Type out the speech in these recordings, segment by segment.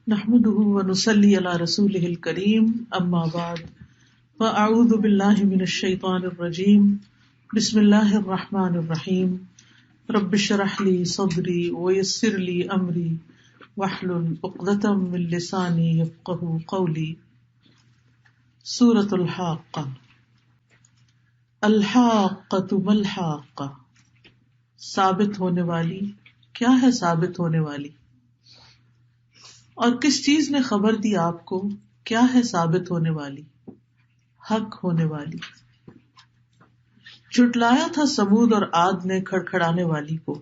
نحمده ونصلي على رسوله الكريم اما بعد فاعوذ بالله من الشيطان الرجيم بسم الله الرحمن الرحيم رب اشرح لي صدري ويسر لي امري واحلل عقدة من لساني يفقهوا قولي۔ سورۃ الحاقہ۔ الحاقۃ ما الحاقہ، ثابت ہونے والی، کیا ہے ثابت ہونے والی؟ اور کس چیز نے خبر دی آپ کو، کیا ہے ثابت ہونے والی؟ حق ہونے والی۔ جھٹلایا تھا سمود اور عاد نے کھڑکھڑانے والی کو،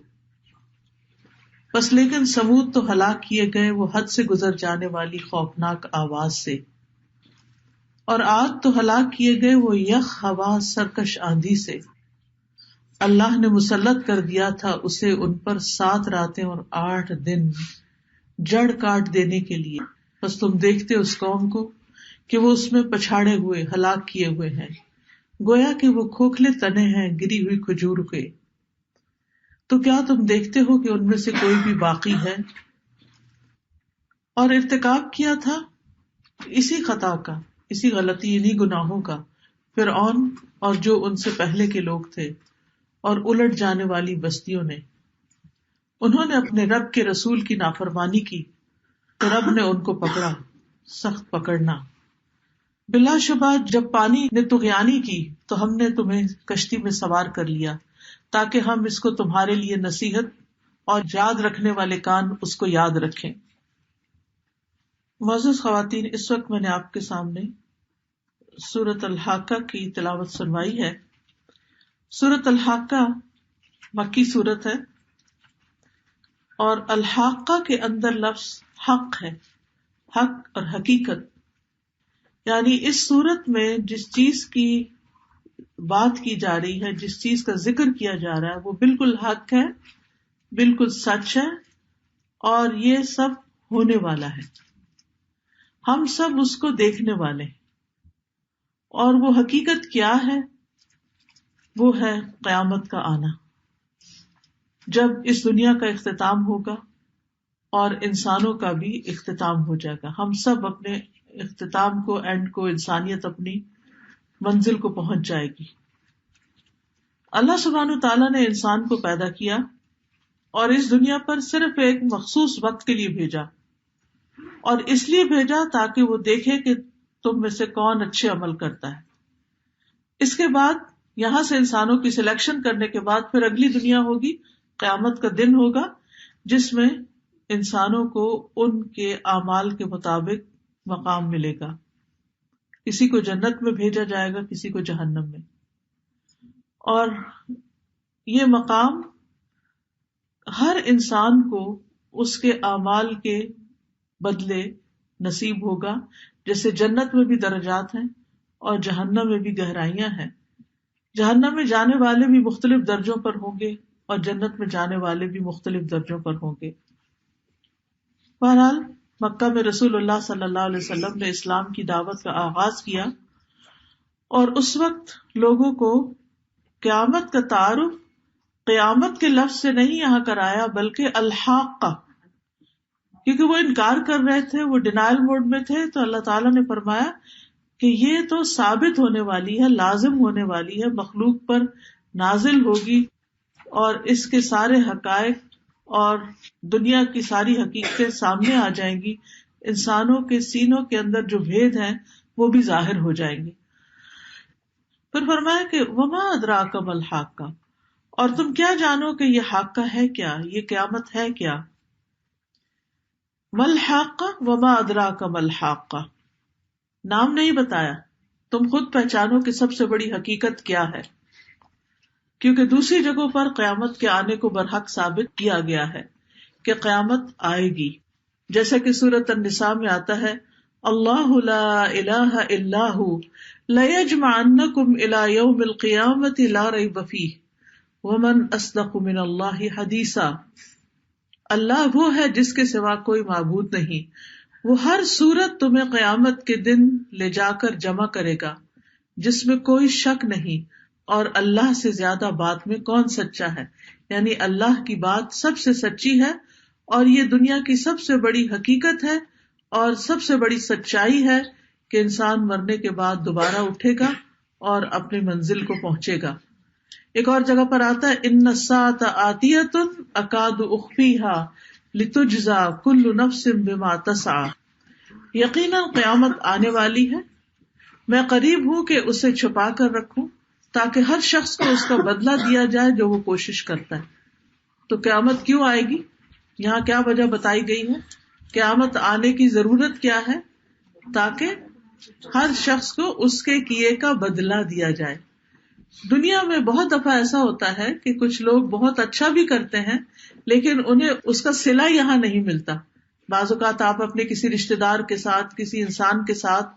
بس لیکن سمود تو ہلاک کیے گئے وہ حد سے گزر جانے والی خوفناک آواز سے، اور عاد تو ہلاک کیے گئے وہ یخ ہوا سرکش آندھی سے۔ اللہ نے مسلط کر دیا تھا اسے ان پر 7 راتیں اور 8 دن جڑ کاٹ دینے کے لیے، بس تم دیکھتے اس قوم کو کہ وہ اس میں پچھاڑے ہوئے ہلاک کیے ہوئے ہیں، گویا کہ وہ کھوکھلے تنے ہیں گری ہوئی کھجور کے۔ تو کیا تم دیکھتے ہو کہ ان میں سے کوئی بھی باقی ہے؟ اور ارتکاب کیا تھا اسی خطا کا، اسی غلطی یعنی گناہوں کا فرعون اور جو ان سے پہلے کے لوگ تھے اور الٹ جانے والی بستیوں نے۔ انہوں نے اپنے رب کے رسول کی نافرمانی کی تو رب نے ان کو پکڑا، سخت پکڑنا۔ بلا شبہ جب پانی نے طغیانی کی تو ہم نے تمہیں کشتی میں سوار کر لیا تاکہ ہم اس کو تمہارے لیے نصیحت اور یاد رکھنے والے کان اس کو یاد رکھیں۔ معزز خواتین، اس وقت میں نے آپ کے سامنے سورۃ الحاقہ کی تلاوت سنوائی ہے۔ سورۃ الحاقہ مکی سورت ہے اور الحاقہ کے اندر لفظ حق ہے، حق اور حقیقت، یعنی اس صورت میں جس چیز کی بات کی جا رہی ہے، جس چیز کا ذکر کیا جا رہا ہے وہ بالکل حق ہے، بالکل سچ ہے، اور یہ سب ہونے والا ہے۔ ہم سب اس کو دیکھنے والے ہیں، اور وہ حقیقت کیا ہے؟ وہ ہے قیامت کا آنا، جب اس دنیا کا اختتام ہوگا اور انسانوں کا بھی اختتام ہو جائے گا۔ ہم سب اپنے اختتام کو، اینڈ کو، انسانیت اپنی منزل کو پہنچ جائے گی۔ اللہ سبحانہ وتعالیٰ نے انسان کو پیدا کیا اور اس دنیا پر صرف ایک مخصوص وقت کے لیے بھیجا، اور اس لیے بھیجا تاکہ وہ دیکھے کہ تم میں سے کون اچھے عمل کرتا ہے۔ اس کے بعد یہاں سے انسانوں کی سلیکشن کرنے کے بعد پھر اگلی دنیا ہوگی، قیامت کا دن ہوگا جس میں انسانوں کو ان کے اعمال کے مطابق مقام ملے گا۔ کسی کو جنت میں بھیجا جائے گا، کسی کو جہنم میں، اور یہ مقام ہر انسان کو اس کے اعمال کے بدلے نصیب ہوگا۔ جیسے جنت میں بھی درجات ہیں اور جہنم میں بھی گہرائیاں ہیں۔ جہنم میں جانے والے بھی مختلف درجوں پر ہوں گے اور جنت میں جانے والے بھی مختلف درجوں پر ہوں گے۔ بہرحال مکہ میں رسول اللہ صلی اللہ علیہ وسلم نے اسلام کی دعوت کا آغاز کیا، اور اس وقت لوگوں کو قیامت کا تعارف قیامت کے لفظ سے نہیں یہاں کرایا، بلکہ الحاقہ، کیونکہ وہ انکار کر رہے تھے، وہ ڈینائل موڈ میں تھے، تو اللہ تعالیٰ نے فرمایا کہ یہ تو ثابت ہونے والی ہے، لازم ہونے والی ہے، مخلوق پر نازل ہوگی، اور اس کے سارے حقائق اور دنیا کی ساری حقیقتیں سامنے آ جائیں گی، انسانوں کے سینوں کے اندر جو بھید ہیں وہ بھی ظاہر ہو جائیں گے۔ پھر فرمایا کہ وما ادراک ما الحاقہ، اور تم کیا جانو کہ یہ حاقہ ہے کیا، یہ قیامت ہے کیا؟ ما الحاقہ وما ادراک ما الحاقہ، نام نہیں بتایا، تم خود پہچانو کہ سب سے بڑی حقیقت کیا ہے، کیونکہ دوسری جگہوں پر قیامت کے آنے کو برحق ثابت کیا گیا ہے کہ قیامت آئے گی، جیسا کہ سورۃ النساء میں آتا ہے، اللہ لا الہ الا ہو لیجمعنکم الی یوم القیامۃ لا ریب فیہ ومن اصدق من اللہ حدیثا۔ اللہ وہ ہے جس کے سوا کوئی معبود نہیں، وہ ہر صورت تمہیں قیامت کے دن لے جا کر جمع کرے گا جس میں کوئی شک نہیں، اور اللہ سے زیادہ بات میں کون سچا ہے، یعنی اللہ کی بات سب سے سچی ہے، اور یہ دنیا کی سب سے بڑی حقیقت ہے، اور سب سے بڑی سچائی ہے کہ انسان مرنے کے بعد دوبارہ اٹھے گا اور اپنی منزل کو پہنچے گا. ایک اور جگہ پر آتا ہے ان الساعۃ آتیۃ اکاد اخفیها لتجزا کل نفس بما تسعی. یقیناً قیامت آنے والی ہے، میں قریب ہوں کہ اسے چھپا کر رکھوں تاکہ ہر شخص کو اس کا بدلہ دیا جائے جو وہ کوشش کرتا ہے. تو قیامت کیوں آئے گی؟ یہاں کیا وجہ بتائی گئی ہے؟ قیامت آنے کی ضرورت کیا ہے؟ تاکہ ہر شخص کو اس کے کیے کا بدلہ دیا جائے. دنیا میں بہت دفعہ ایسا ہوتا ہے کہ کچھ لوگ بہت اچھا بھی کرتے ہیں لیکن انہیں اس کا صلہ یہاں نہیں ملتا. بعض اوقات آپ اپنے کسی رشتے دار کے ساتھ، کسی انسان کے ساتھ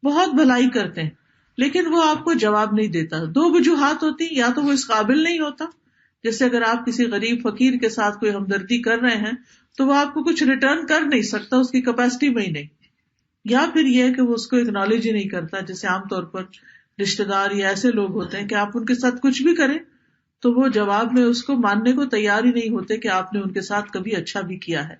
بہت بھلائی کرتے ہیں لیکن وہ آپ کو جواب نہیں دیتا. دو وجوہات ہوتی، یا تو وہ اس قابل نہیں ہوتا، جیسے اگر آپ کسی غریب فقیر کے ساتھ کوئی ہمدردی کر رہے ہیں تو وہ آپ کو کچھ ریٹرن کر نہیں سکتا، اس کی کیپیسٹی میں ہی نہیں. یا پھر یہ ہے کہ وہ اس کو اکنالج ہی نہیں کرتا. جیسے عام طور پر رشتے دار یا ایسے لوگ ہوتے ہیں کہ آپ ان کے ساتھ کچھ بھی کریں تو وہ جواب میں اس کو ماننے کو تیار ہی نہیں ہوتے کہ آپ نے ان کے ساتھ کبھی اچھا بھی کیا ہے.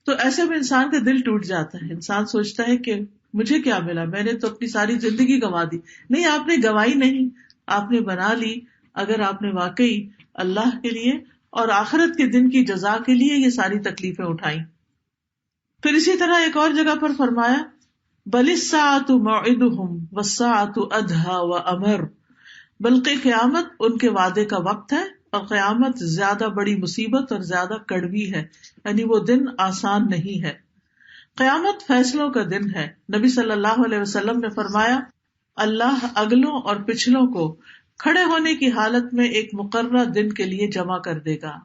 تو ایسے میں انسان کا دل ٹوٹ جاتا ہے. انسان سوچتا ہے کہ مجھے کیا ملا، میں نے تو اپنی ساری زندگی گنوا دی. نہیں، آپ نے گنوائی نہیں، آپ نے بنا لی اگر آپ نے واقعی اللہ کے لیے اور آخرت کے دن کی جزا کے لیے یہ ساری تکلیفیں اٹھائیں. پھر اسی طرح ایک اور جگہ پر فرمایا بل الساعۃ موعدہم والساعۃ ادھیٰ وامر. بلکہ قیامت ان کے وعدے کا وقت ہے اور قیامت زیادہ بڑی مصیبت اور زیادہ کڑوی ہے، یعنی وہ دن آسان نہیں ہے. قیامت فیصلوں کا دن ہے. نبی صلی اللہ علیہ وسلم نے فرمایا اللہ اگلوں اور پچھلوں کو کھڑے ہونے کی حالت میں ایک مقررہ دن کے لیے جمع کر دے گا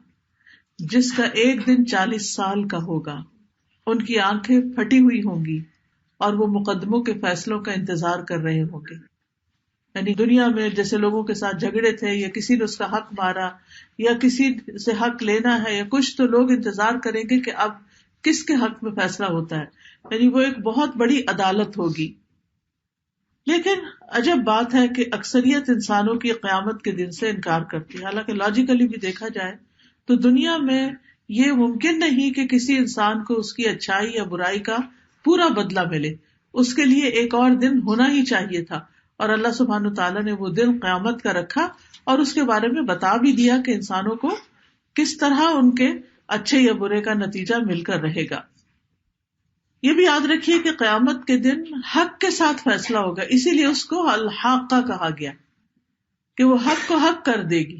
جس کا ایک دن 40 سال کا ہوگا. ان کی آنکھیں پھٹی ہوئی ہوں گی اور وہ مقدموں کے فیصلوں کا انتظار کر رہے ہوں گے. یعنی دنیا میں جیسے لوگوں کے ساتھ جھگڑے تھے یا کسی نے اس کا حق مارا یا کسی سے حق لینا ہے یا کچھ، تو لوگ انتظار کریں گے کہ اب کس کے حق میں فیصلہ ہوتا ہے. یعنی وہ ایک بہت بڑی عدالت ہوگی. لیکن عجب بات ہے کہ اکثریت انسانوں کی قیامت کے دن سے انکار کرتی ہے. حالانکہ لاجیکلی بھی دیکھا جائے تو دنیا میں یہ ممکن نہیں کہ کسی انسان کو اس کی اچھائی یا برائی کا پورا بدلہ ملے. اس کے لیے ایک اور دن ہونا ہی چاہیے تھا، اور اللہ سبحانہ تعالیٰ نے وہ دن قیامت کا رکھا اور اس کے بارے میں بتا بھی دیا کہ انسانوں کو کس طرح ان کے اچھے یا برے کا نتیجہ مل کر رہے گا. یہ بھی یاد رکھیے کہ قیامت کے دن حق کے ساتھ فیصلہ ہوگا، اسی لیے اس کو الحاقہ کہا گیا کہ وہ حق کو حق کر دے گی،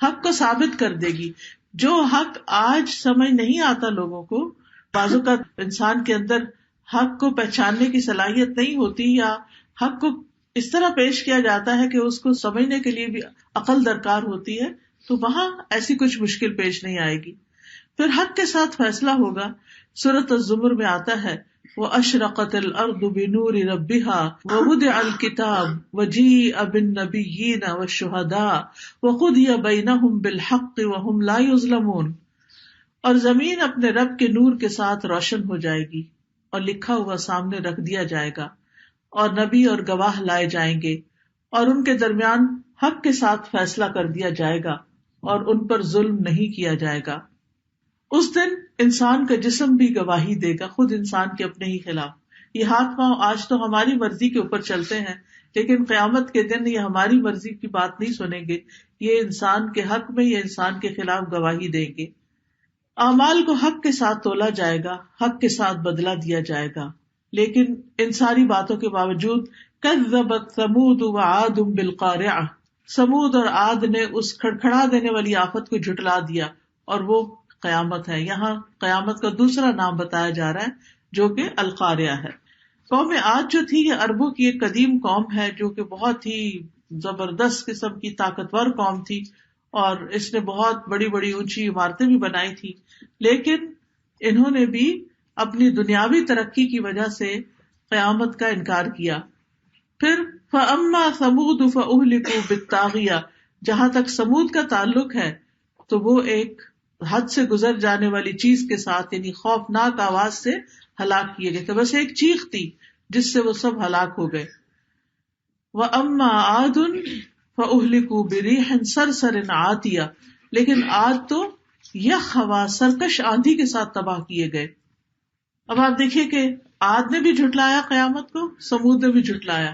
حق کو ثابت کر دے گی. جو حق آج سمجھ نہیں آتا لوگوں کو، بازو کا انسان کے اندر حق کو پہچاننے کی صلاحیت نہیں ہوتی یا حق کو اس طرح پیش کیا جاتا ہے کہ اس کو سمجھنے کے لیے بھی عقل درکار ہوتی ہے، تو وہاں ایسی کچھ مشکل پیش نہیں آئے گی. پھر حق کے ساتھ فیصلہ ہوگا. سورۃ الزمر میں آتا ہے وَأَشْرَقَتِ الْأَرْضُ بِنُورِ رَبِّهَا وَوُضِعَ الْكِتَابُ وَجِيءَ بِالنَّبِيِّينَ وَالشُّهَدَاءِ وَقُضِيَ بَيْنَهُم بِالْحَقِّ وَهُمْ لَا يُظْلَمُونَ. اور زمین اپنے رب کے نور کے ساتھ روشن ہو جائے گی اور لکھا ہوا سامنے رکھ دیا جائے گا اور نبی اور گواہ لائے جائیں گے اور ان کے درمیان حق کے ساتھ فیصلہ کر دیا جائے گا اور ان پر ظلم نہیں کیا جائے گا. اس دن انسان کا جسم بھی گواہی دے گا، خود انسان کے اپنے ہی خلاف. یہ ہاتھ پاؤں آج تو ہماری مرضی کے اوپر چلتے ہیں، لیکن قیامت کے دن یہ ہماری مرضی کی بات نہیں سنیں گے، یہ انسان کے حق میں یا انسان کے خلاف گواہی دیں گے. اعمال کو حق کے ساتھ تولا جائے گا، حق کے ساتھ بدلہ دیا جائے گا. لیکن ان ساری باتوں کے باوجود کذبت ثمود وعاد بالقارعہ، سمود اور عاد نے اس کھڑکھڑا دینے والی آفت کو جھٹلا دیا، اور وہ قیامت ہے. یہاں قیامت کا دوسرا نام بتایا جا رہا ہے جو کہ القارعہ ہے. قوم عاد جو تھی یہ عربوں کی ایک قدیم قوم ہے جو کہ بہت ہی زبردست قسم کی طاقتور قوم تھی، اور اس نے بہت بڑی بڑی اونچی عمارتیں بھی بنائی تھی. لیکن انہوں نے بھی اپنی دنیاوی ترقی کی وجہ سے قیامت کا انکار کیا. پھر فَأَمَّا ثَمُودُ فَأُهْلِكُوا بِالطَّاغِيَةِ، جہاں تک سمود کا تعلق ہے تو وہ ایک حد سے گزر جانے والی چیز کے ساتھ، یعنی خوفناک آواز سے ہلاک کیے گئے تھے. بس ایک چیخ تھی جس سے وہ سب ہلاک ہو گئے. وَأَمَّا عَادٌ فَأُهْلِكُوا بِرِيحٍ صَرْصَرٍ عَاتِيَةٍ، لیکن عاد تو یخ ہوا سرکش آندھی کے ساتھ تباہ کیے گئے. اب آپ دیکھیے کہ عاد نے بھی جھٹلایا قیامت کو، سمود نے بھی جھٹلایا.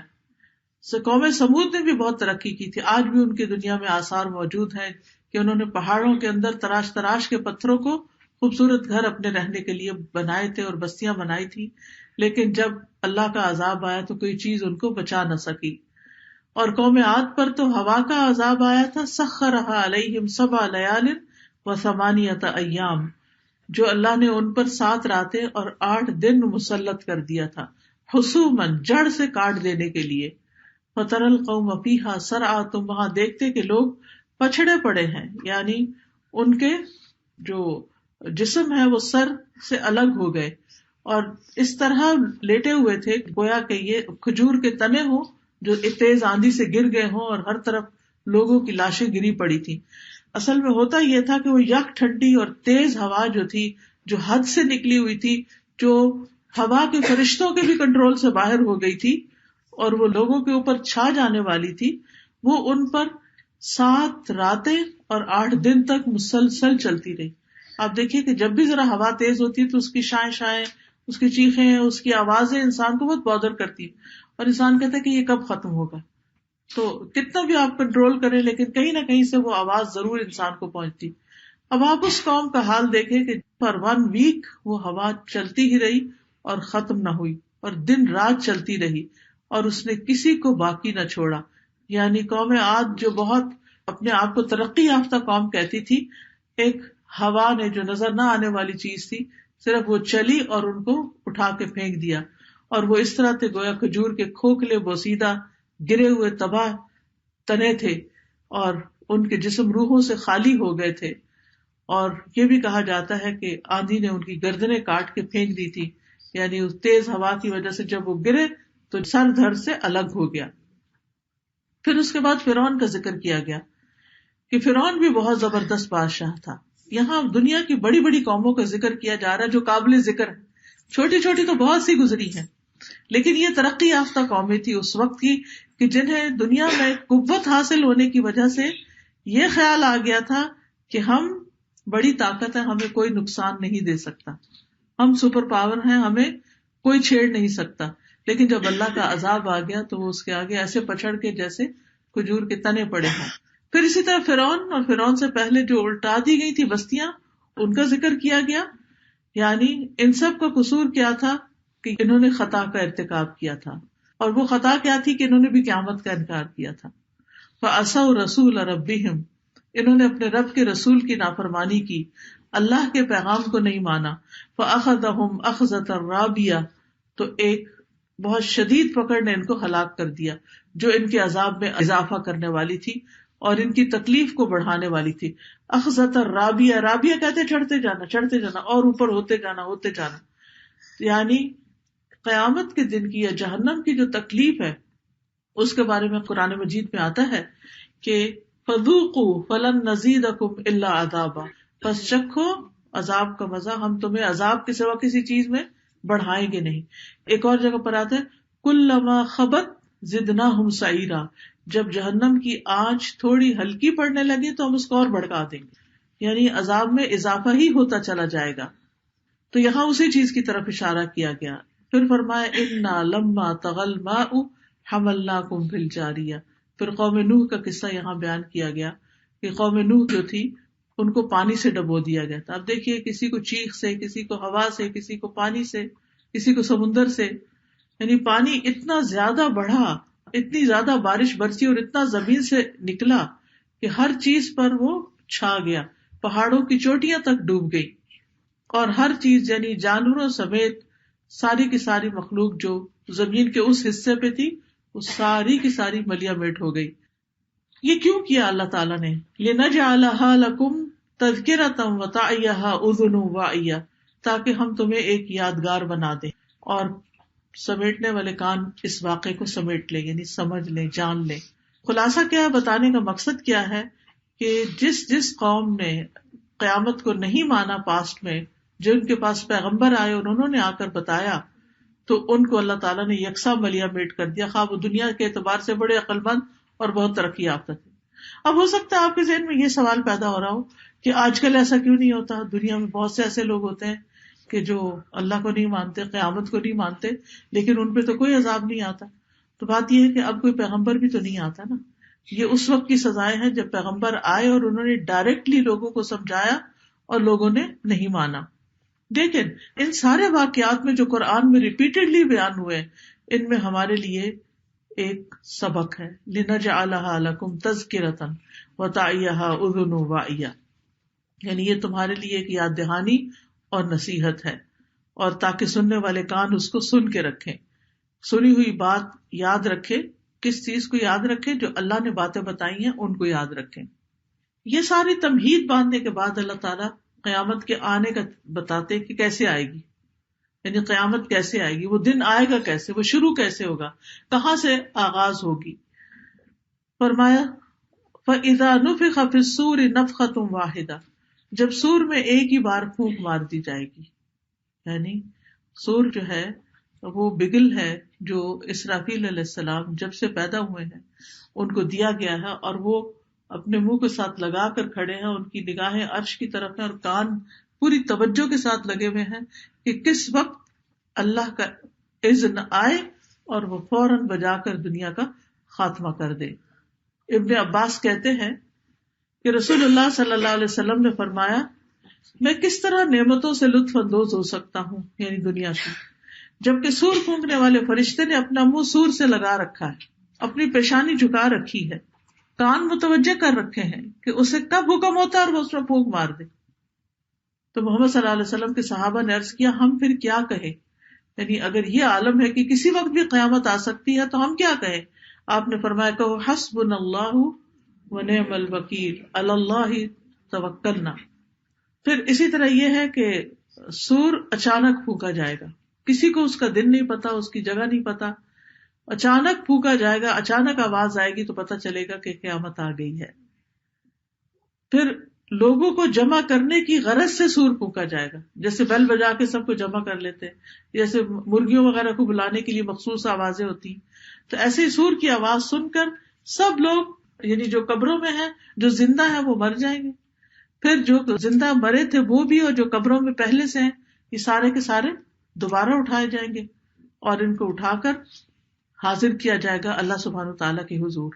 قوم سمود نے بھی بہت ترقی کی تھی. آج بھی ان کی دنیا میں آثار موجود ہیں کہ انہوں نے پہاڑوں کے اندر تراش تراش کے پتھروں کو خوبصورت گھر اپنے رہنے کے لیے بنائے تھے اور بستیاں بنائی تھی، لیکن جب اللہ کا عذاب آیا تو کوئی چیز ان کو بچا نہ سکی. اور قوم عاد پر تو ہوا کا عذاب آیا تھا، سخرها علیہم 7 لیال و 8 ایام، جو اللہ نے ان پر 7 راتیں اور 8 دن مسلط کر دیا تھا، حسوماً جڑ سے کاٹ دینے کے لیے. فَتَرَى الْقَوْمَ فِيهَا سَرْعَىٰ، تم وہاں دیکھتے کہ لوگ پچھڑے پڑے ہیں، یعنی ان کے جو جسم ہے وہ سر سے الگ ہو گئے اور اس طرح لیٹے ہوئے تھے گویا کہ یہ کھجور کے تنے ہوں جو تیز آندھی سے گر گئے ہوں اور ہر طرف لوگوں کی لاشیں گری پڑی تھی. اصل میں ہوتا یہ تھا کہ وہ یک ٹھنڈی اور تیز ہوا جو تھی، جو حد سے نکلی ہوئی تھی، جو ہوا کے فرشتوں کے بھی کنٹرول سے باہر ہو گئی تھی اور وہ لوگوں کے اوپر چھا جانے والی تھی، وہ ان پر 7 راتیں اور 8 دن تک مسلسل چلتی رہی. آپ دیکھیے کہ جب بھی ذرا ہوا تیز ہوتی ہے تو اس کی شائیں شائیں، اس کی چیخیں، اس کی آوازیں انسان کو بہت بادر کرتی اور انسان کہتا ہے کہ یہ کب ختم ہوگا. تو کتنا بھی آپ کنٹرول کریں لیکن کہیں نہ کہیں سے وہ آواز ضرور انسان کو پہنچتی. اب آپ اس قوم کا حال دیکھیں کہ پر 1 ویک وہ ہوا چلتی ہی رہی اور ختم نہ ہوئی اور دن رات چلتی رہی اور اس نے کسی کو باقی نہ چھوڑا. یعنی قوم عاد جو بہت اپنے آپ کو ترقی یافتہ قوم کہتی تھی، ایک ہوا نے جو نظر نہ آنے والی چیز تھی، صرف وہ چلی اور ان کو اٹھا کے پھینک دیا اور وہ اس طرح تھے گویا کھجور کے کھوکھلے بوسیدہ گرے ہوئے تباہ تنے تھے اور ان کے جسم روحوں سے خالی ہو گئے تھے. اور یہ بھی کہا جاتا ہے کہ آندھی نے ان کی گردنیں کاٹ کے پھینک دی تھی، یعنی اس تیز ہوا کی وجہ سے جب وہ گرے تو سر دھڑ سے الگ ہو گیا. پھر اس کے بعد فرعون کا ذکر کیا گیا کہ فرعون بھی بہت زبردست بادشاہ تھا. یہاں دنیا کی بڑی بڑی قوموں کا ذکر کیا جا رہا ہے جو قابل ذکر ہے. چھوٹی چھوٹی تو بہت سی گزری ہیں، لیکن یہ ترقی یافتہ قومیں تھی اس وقت کی کہ جنہیں دنیا میں قوت حاصل ہونے کی وجہ سے یہ خیال آ گیا تھا کہ ہم بڑی طاقت ہے، ہمیں کوئی نقصان نہیں دے سکتا، ہم سپر پاور ہیں، ہمیں کوئی چھیڑ نہیں سکتا. لیکن جب اللہ کا عذاب آ گیا تو وہ اس کے آگے ایسے پچھڑ کے جیسے کھجور کے تنے پڑے ہوں. پھر اسی طرح فرعون اور فرعون سے پہلے جو الٹا دی گئی تھی بستیاں، ان کا ذکر کیا گیا. یعنی ان سب کا قصور کیا تھا کہ انہوں نے خطا کا ارتکاب کیا تھا، اور وہ خطا کیا تھی کہ انہوں نے بھی قیامت کا انکار کیا تھا. فَعَصَوْا رَسُولَ رَبِّهِمْ، انہوں نے اپنے رب کے رسول کی نافرمانی کی، اللہ کے پیغام کو نہیں مانا. فَأَخَذَهُمْ أَخْذَةً رَابِيَةً، تو ایک بہت شدید پکڑ نے ان کو ہلاک کر دیا جو ان کے عذاب میں اضافہ کرنے والی تھی اور ان کی تکلیف کو بڑھانے والی تھی. اخذۃ رابیہ، رابیہ کہتے چڑھتے جانا اور اوپر ہوتے جانا. یعنی قیامت کے دن کی یا جہنم کی جو تکلیف ہے اس کے بارے میں قرآن مجید میں آتا ہے کہ فذوقوا فلن نزیدکم الا عذابا، پس چکھو عذاب کا مزہ، ہم تمہیں عذاب کے سوا کسی چیز میں بڑھائیں گے نہیں. ایک اور جگہ پر آتا ہے کلما خبت زدناہم سعیرا، جب جہنم کی آنچ تھوڑی ہلکی پڑنے لگی تو ہم اس کو اور بھڑکا دیں گے، یعنی عذاب میں اضافہ ہی ہوتا چلا جائے گا. تو یہاں اسی چیز کی طرف اشارہ کیا گیا. پھر فرمایا انا لما طغى الماء حملناکم فی الجاریہ. پھر قوم نوح کا قصہ یہاں بیان کیا گیا کہ قوم نوح جو تھی ان کو پانی سے ڈبو دیا گیا تھا. اب دیکھیے کسی کو چیخ سے، کسی کو ہوا سے، کسی کو پانی سے، کسی کو سمندر سے، یعنی پانی اتنا زیادہ بڑھا، اتنی زیادہ بارش برسی اور اتنا زمین سے نکلا کہ ہر چیز پر وہ چھا گیا، پہاڑوں کی چوٹیاں تک ڈوب گئی اور ہر چیز یعنی جانوروں سمیت ساری کی ساری مخلوق جو زمین کے اس حصے پہ تھی وہ ساری کی ساری ملیا میٹ ہو گئی. یہ کیوں کیا اللہ تعالیٰ نے؟ لِنَجْعَلَهَا لَكُمْ تَذْكِرَةً وَتَعِيَهَا أُذُنٌ وَاعِيَةٌ، تاکہ ہم تمہیں ایک یادگار بنا دیں اور سمیٹنے والے کان اس واقعے کو سمیٹ لیں، یعنی سمجھ لیں، جان لیں. خلاصہ کیا ہے، بتانے کا مقصد کیا ہے کہ جس قوم نے قیامت کو نہیں مانا پاسٹ میں، جو ان کے پاس پیغمبر آئے اور انہوں نے آ کر بتایا تو ان کو اللہ تعالیٰ نے یکساں ملیا میٹ کر دیا، خواہ وہ دنیا کے اعتبار سے بڑے عقل مند اور بہت ترقی یافتہ تھے. اب ہو سکتا ہے آپ کے ذہن میں یہ سوال پیدا ہو رہا ہو کہ آج کل ایسا کیوں نہیں ہوتا؟ دنیا میں بہت سے ایسے لوگ ہوتے ہیں کہ جو اللہ کو نہیں مانتے، قیامت کو نہیں مانتے، لیکن ان پہ تو کوئی عذاب نہیں آتا. تو بات یہ ہے کہ اب کوئی پیغمبر بھی تو نہیں آتا نا. یہ اس وقت کی سزائیں ہیں جب پیغمبر آئے اور انہوں نے ڈائریکٹلی لوگوں کو سمجھایا اور لوگوں نے نہیں مانا. لیکن ان سارے واقعات میں جو قرآن میں ریپیٹڈلی بیان ہوئے ان میں ہمارے لیے ایک سبق ہے. لِنَجْعَلَهَا لَكُمْ تَذْكِرَةً وَتَعِيَهَا أُذُنٌ وَاعِيَةٌ، یعنی یہ تمہارے لیے ایک یاد دہانی اور نصیحت ہے، اور تاکہ سننے والے کان اس کو سن کے رکھیں، سنی ہوئی بات یاد رکھے. کس چیز کو یاد رکھے؟ جو اللہ نے باتیں بتائی ہیں ان کو یاد رکھیں. یہ ساری تمہید باندھنے کے بعد اللہ تعالیٰ قیامت کے آنے کا بتاتے کہ کیسے آئے گی، یعنی قیامت کیسے آئے گی، وہ دن آئے گا کیسے، وہ شروع کیسے ہوگا، کہاں سے آغاز ہوگی. فرمایا فَإِذَا نُفِخَ فِي الصُّورِ نَفْخَةٌ وَاحِدَةٌ، جب سور میں ایک ہی بار پھونک مار دی جائے گی. یعنی سور جو ہے وہ بگل ہے جو اسرافیل علیہ السلام جب سے پیدا ہوئے ہیں ان کو دیا گیا ہے، اور وہ اپنے منہ کے ساتھ لگا کر کھڑے ہیں. ان کی نگاہیں عرش کی طرف ہیں اور کان پوری توجہ کے ساتھ لگے ہوئے ہیں کہ کس وقت اللہ کا اذن آئے اور وہ فوراً بجا کر دنیا کا خاتمہ کر دے. ابن عباس کہتے ہیں کہ رسول اللہ صلی اللہ علیہ وسلم نے فرمایا میں کس طرح نعمتوں سے لطف اندوز ہو سکتا ہوں، یعنی دنیا کی، جبکہ سور پھونکنے والے فرشتے نے اپنا منہ سور سے لگا رکھا ہے، اپنی پیشانی جھکا رکھی ہے، کان متوجہ کر رکھے ہیں کہ اسے کب حکم ہوتا ہے اور وہ اس میں پھونک مار دے. تو محمد صلی اللہ علیہ وسلم کے صحابہ نے عرض کیا ہم پھر کیا کہیں، یعنی اگر یہ عالم ہے کہ کسی وقت بھی قیامت آ سکتی ہے تو ہم کیا کہیں. آپ نے فرمایا کہ حسبنا اللہ ونعم الوکیل علی اللہ توکلنا. پھر اسی طرح یہ ہے کہ سور اچانک پھونکا جائے گا، کسی کو اس کا دن نہیں پتا، اس کی جگہ نہیں پتا، اچانک پھونکا جائے گا، اچانک آواز آئے گی تو پتا چلے گا کہ قیامت آ گئی ہے. پھر لوگوں کو جمع کرنے کی غرض سے سور پھونکا جائے گا، جیسے بیل بجا کے سب کو جمع کر لیتے ہیں، جیسے مرغیوں وغیرہ کو بلانے کے لیے مخصوص آوازیں ہوتی ہیں. تو ایسے ہی سور کی آواز سن کر سب لوگ، یعنی جو قبروں میں ہیں، جو زندہ ہیں وہ مر جائیں گے. پھر جو زندہ مرے تھے وہ بھی اور جو قبروں میں پہلے سے ہیں یہ سارے کے سارے دوبارہ اٹھائے جائیں گے اور ان کو اٹھا کر حاضر کیا جائے گا اللہ سبحانہ وتعالیٰ کے حضور.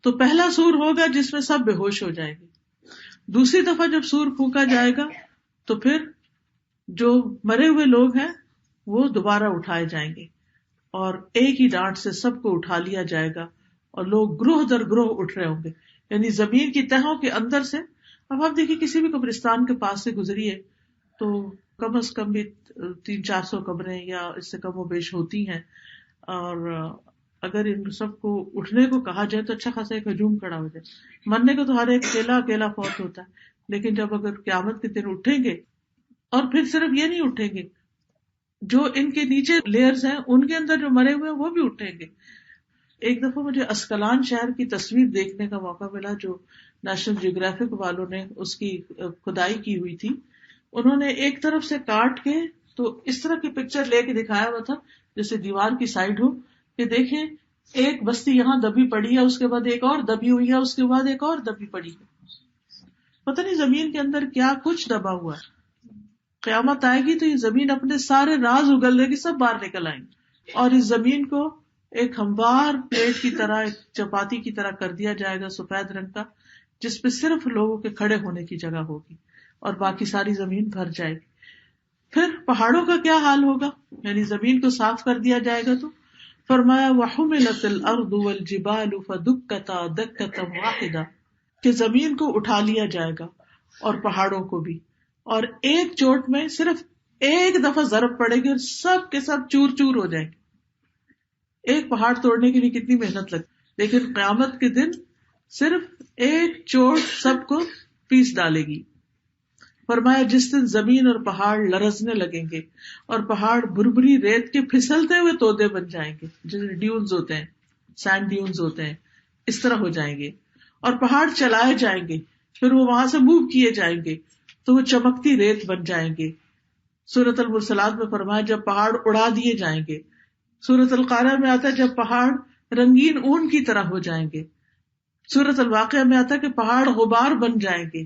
تو پہلا سور ہوگا جس میں سب بے ہوش ہو جائیں گے. دوسری دفعہ جب سور پھونکا جائے گا تو پھر جو مرے ہوئے لوگ ہیں وہ دوبارہ اٹھائے جائیں گے اور ایک ہی ڈانٹ سے سب کو اٹھا لیا جائے گا اور لوگ گروہ در گروہ اٹھ رہے ہوں گے، یعنی زمین کی تہوں کے اندر سے. اب آپ دیکھیے کسی بھی قبرستان کے پاس سے گزریے تو کم از کم بھی 300-400 قبریں یا اس سے کم و بیش ہوتی ہیں، اور اگر ان سب کو اٹھنے کو کہا جائے تو اچھا خاصا ایک ہجوم کھڑا ہو جائے. مرنے کو تو ہر ایک اکیلا فوت ہوتا ہے، لیکن جب اگر قیامت کے دن اٹھیں گے، اور پھر صرف یہ نہیں اٹھیں گے، جو ان کے نیچے لیئرز ہیں ان کے اندر جو مرے ہوئے ہیں وہ بھی اٹھیں گے. ایک دفعہ مجھے اسکلان شہر کی تصویر دیکھنے کا موقع ملا جو نیشنل جیوگرافک والوں نے اس کی کھدائی کی ہوئی تھی. انہوں نے ایک طرف سے کاٹ کے تو اس طرح کی پکچر لے کے دکھایا ہوا تھا جیسے دیوار کی سائڈ ہو کہ دیکھیں ایک بستی یہاں دبی پڑی ہے، اس کے بعد ایک اور دبی ہوئی ہے، اس کے بعد ایک اور دبی پڑی ہے. پتہ نہیں زمین کے اندر کیا کچھ دبا ہوا ہے. قیامت آئے گی تو یہ زمین اپنے سارے راز اگل دے گی، سب باہر نکل آئیں گے، اور اس زمین کو ایک ہموار پلیٹ کی طرح، ایک چپاتی کی طرح کر دیا جائے گا سفید رنگ کا، جس پہ صرف لوگوں کے کھڑے ہونے کی جگہ ہوگی اور باقی ساری زمین بھر جائے گی. پھر پہاڑوں کا کیا حال ہوگا، یعنی زمین کو صاف کر دیا جائے گا. تو فرمایا وَحُمِلَتِ الْأَرْضُ وَالْجِبَالُ فَدُكَّتَا دَكَّةً وَاحِدَةً، کہ زمین کو اٹھا لیا جائے گا اور پہاڑوں کو بھی، اور ایک چوٹ میں صرف ایک دفعہ ضرب پڑے گی اور سب کے سب چور چور ہو جائیں گے. ایک پہاڑ توڑنے کے لیے کتنی محنت لگتی، لیکن قیامت کے دن صرف ایک چوٹ سب کو پیس ڈالے گی. فرمایا جس دن زمین اور پہاڑ لرزنے لگیں گے اور پہاڑ بھربھری ریت کے پھسلتے ہوئے تودے بن جائیں گے، جیسے ڈیونز ہوتے ہیں، سینڈ ڈیونز ہوتے ہیں، اس طرح ہو جائیں گے، اور پہاڑ چلائے جائیں گے، پھر وہ وہاں سے موو کیے جائیں گے تو وہ چمکتی ریت بن جائیں گے. سورۃ المرسلات میں فرمایا جب پہاڑ اڑا دیے جائیں گے. سورۃ القارعہ میں آتا ہے جب پہاڑ رنگین اون کی طرح ہو جائیں گے. سورۃ الواقعہ میں آتا ہے کہ پہاڑ غبار بن جائیں گے.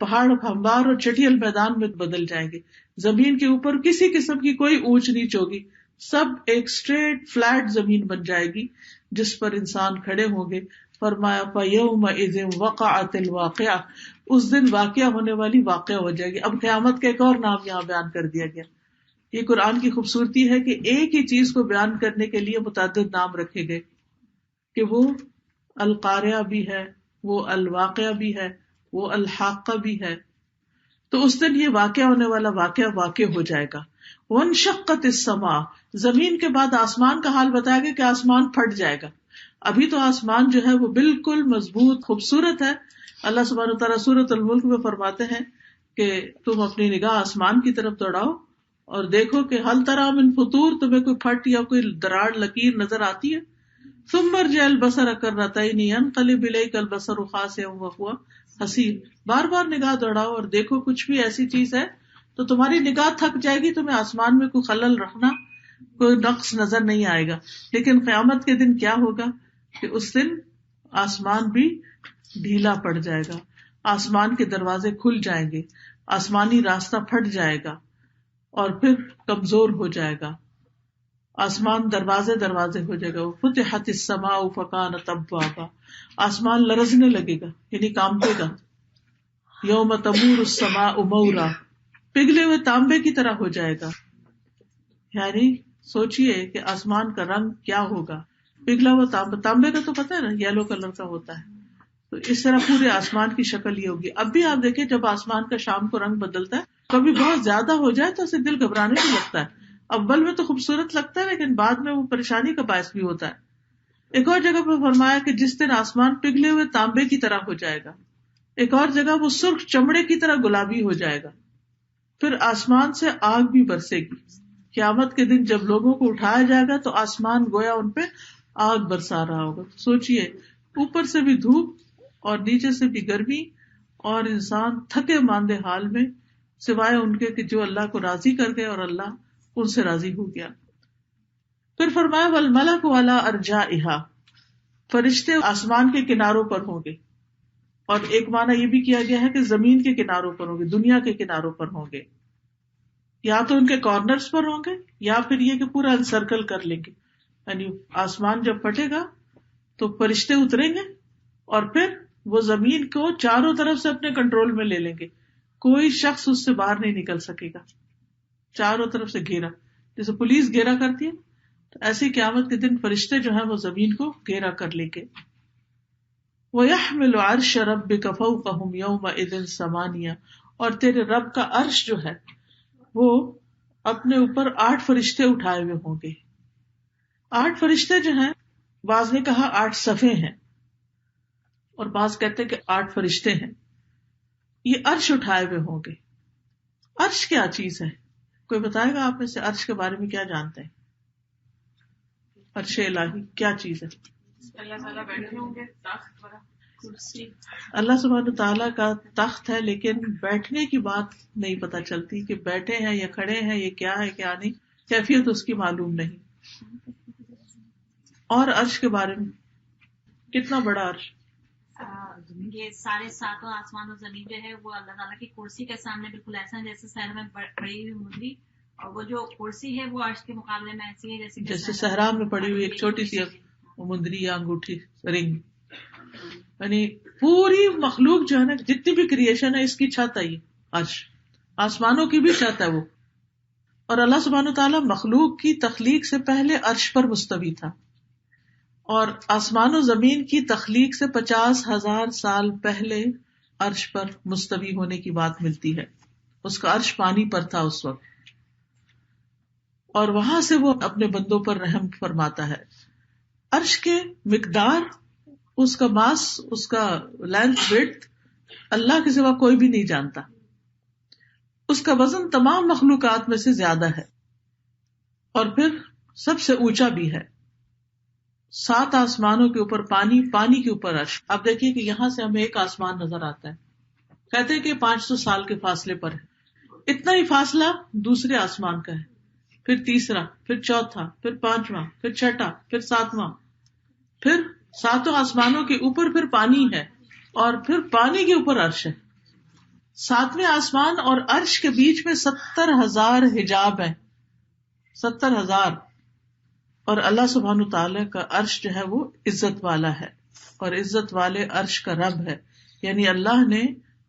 پہاڑ ہموار اور چٹیل میدان میں بدل جائیں گے. زمین کے اوپر کسی قسم کی کوئی اونچ نیچ ہوگی, سب ایک اسٹریٹ فلیٹ زمین بن جائے گی جس پر انسان کھڑے ہوں گے. فرمایا فَيَوْمَئِذٍ وَقَعَتِ الْوَاقِعَةُ, اس دن واقعہ ہونے والی واقعہ ہو جائے گی. اب قیامت کا ایک اور نام یہاں بیان کر دیا گیا. یہ قرآن کی خوبصورتی ہے کہ ایک ہی چیز کو بیان کرنے کے لیے متعدد نام رکھے گئے, کہ وہ القاریہ بھی ہے, وہ الواقعہ بھی ہے, وہ الحاقہ بھی ہے. تو اس دن یہ واقعہ ہونے والا واقع ہو جائے گا. وانشقت السماء, زمین کے بعد آسمان کا حال بتایا گیا کہ آسمان پھٹ جائے گا. ابھی تو آسمان جو ہے وہ بالکل مضبوط خوبصورت ہے. اللہ سبحانہ وتعالیٰ سورۃ الملک میں فرماتے ہیں کہ تم اپنی نگاہ آسمان کی طرف دوڑاؤ اور دیکھو کہ حل تری من فطور, تمہیں کوئی پھٹ یا کوئی دراڑ لکیر نظر آتی ہے. ثم ارجع البصر کرتین ينقلب الیک البصر خاسئا وهو حسیر, بار بار نگاہ دوڑاؤ اور دیکھو کچھ بھی ایسی چیز ہے تو تمہاری نگاہ تھک جائے گی, تمہیں آسمان میں کوئی خلل رکھنا, کوئی نقص نظر نہیں آئے گا. لیکن قیامت کے دن کیا ہوگا کہ اس دن آسمان بھی ڈھیلا پڑ جائے گا, آسمان کے دروازے کھل جائیں گے, آسمانی راستہ پھٹ جائے گا اور پھر کمزور ہو جائے گا, آسمان دروازے ہو جائے گا. فتحت السماء فکانت ابوابا, آسمان لرزنے لگے گا یعنی کانپے گا. یوم تمور السماء مورا, پگھلے ہوئے تانبے کی طرح ہو جائے گا. یعنی سوچئے کہ آسمان کا رنگ کیا ہوگا. پگھلا ہوا تانبے کا تو پتہ ہے نا, یلو کلر کا ہوتا ہے. تو اس طرح پورے آسمان کی شکل یہ ہوگی. اب بھی آپ دیکھیں جب آسمان کا شام کو رنگ بدلتا ہے, کبھی بہت زیادہ ہو جائے تو اسے دل گھبرانے بھی لگتا ہے. اول میں تو خوبصورت لگتا ہے لیکن بعد میں وہ پریشانی کا باعث بھی ہوتا ہے. ایک اور جگہ پہ فرمایا کہ جس دن آسمان پگھلے ہوئے تانبے کی طرح ہو جائے گا. ایک اور جگہ وہ سرخ چمڑے کی طرح گلابی ہو جائے گا. پھر آسمان سے آگ بھی برسے گی. قیامت کے دن جب لوگوں کو اٹھایا جائے گا تو آسمان گویا ان پہ آگ برسا رہا ہوگا. سوچئے اوپر سے بھی دھوپ اور نیچے سے بھی گرمی, اور انسان تھکے ماندے حال میں, سوائے ان کے کہ جو اللہ کو راضی کر گئے اور اللہ ان سے راضی ہو گیا. پھر فرمایا والملک علی ارجائها, فرشتے آسمان کے کناروں پر ہوں گے. اور ایک معنی یہ بھی کیا گیا ہے کہ زمین کے کناروں پر ہوں گے, دنیا کے کناروں پر ہوں گے. یا تو ان کے کارنرز پر ہوں گے یا پھر یہ کہ پورا انسرکل کر لیں گے. یعنی آسمان جب پھٹے گا تو فرشتے اتریں گے اور پھر وہ زمین کو چاروں طرف سے اپنے کنٹرول میں لے لیں گے. کوئی شخص اس سے باہر نہیں نکل سکے گا. چاروں طرف سے گھیرا, جیسے پولیس گھیرا کرتی ہے, تو ایسی قیامت کے دن فرشتے جو ہیں وہ زمین کو گھیرا کر لیں گے. وَيَحْمِلُ عَرْشَ رَبِّكَ فَوْقَهُمْ يَوْمَئِذٍ ثَمَانِيَةٌ, اور تیرے رب کا عرش جو ہے وہ اپنے اوپر 8 فرشتے اٹھائے ہوئے ہوں گے. 8 فرشتے جو ہیں, بعض نے کہا 8 صفیں ہیں اور بعض کہتے ہیں کہ 8 فرشتے ہیں. یہ عرش اٹھائے ہوئے ہوں گے. عرش کیا چیز ہے؟ کوئی بتائے گا آپ میں سے عرش کے بارے میں کیا جانتے ہیں؟ عرش الہی کیا چیز ہے؟ اللہ تعالیٰ بیٹھے ہوں گے, اللہ سبحانہ تعالیٰ کا تخت ہے, لیکن بیٹھنے کی بات نہیں پتہ چلتی کہ بیٹھے ہیں یا کھڑے ہیں, یہ کیا ہے کیا نہیں, کیفیت اس کی معلوم نہیں. اور عرش کے بارے میں, کتنا بڑا عرش؟ یہ سارے 7 آسمان اور زمین جو ہے وہ اللہ تعالیٰ کی کرسی کے سامنے بالکل ایسا ہے جیسے صحرا میں پڑی ہوئی مندری, اور وہ جو کرسی ہے وہ عرش کے مقابلے میں ایسی ہے جیسے صحرا میں پڑی ہوئی ایک چھوٹی سی مندری یا انگوٹھی رنگ. یعنی پوری مخلوق جو ہے نا, جتنی بھی کریشن ہے, اس کی چھت ہے یہ عرش, آسمانوں کی بھی چھت ہے وہ. اور اللہ سبحانہ تعالیٰ مخلوق کی تخلیق سے پہلے عرش پر مستوی تھا, اور آسمان و زمین کی تخلیق سے 50,000 سال پہلے عرش پر مستوی ہونے کی بات ملتی ہے. اس کا عرش پانی پر تھا اس وقت, اور وہاں سے وہ اپنے بندوں پر رحم فرماتا ہے. عرش کے مقدار, اس کا ماس, اس کا لینتھ, وڈتھ اللہ کے سوا کوئی بھی نہیں جانتا. اس کا وزن تمام مخلوقات میں سے زیادہ ہے, اور پھر سب سے اونچا بھی ہے. 7 آسمانوں کے اوپر پانی, پانی کے اوپر عرش. اب دیکھیے کہ یہاں سے ہمیں ایک آسمان نظر آتا ہے, کہتے ہیں کہ 500 سال کے فاصلے پر ہے. اتنا ہی فاصلہ دوسرے آسمان کا ہے, پھر تیسرا, پھر چوتھا, پھر 5واں, پھر چھٹا, پھر 7واں, پھر 7 آسمانوں کے اوپر پھر پانی ہے, اور پھر پانی کے اوپر عرش ہے. ساتویں آسمان اور عرش کے بیچ میں 70,000 حجاب ہیں، 70,000. اور اللہ سبحانہ تعالیٰ کا عرش جو ہے وہ عزت والا ہے، اور عزت والے عرش کا رب ہے. یعنی اللہ نے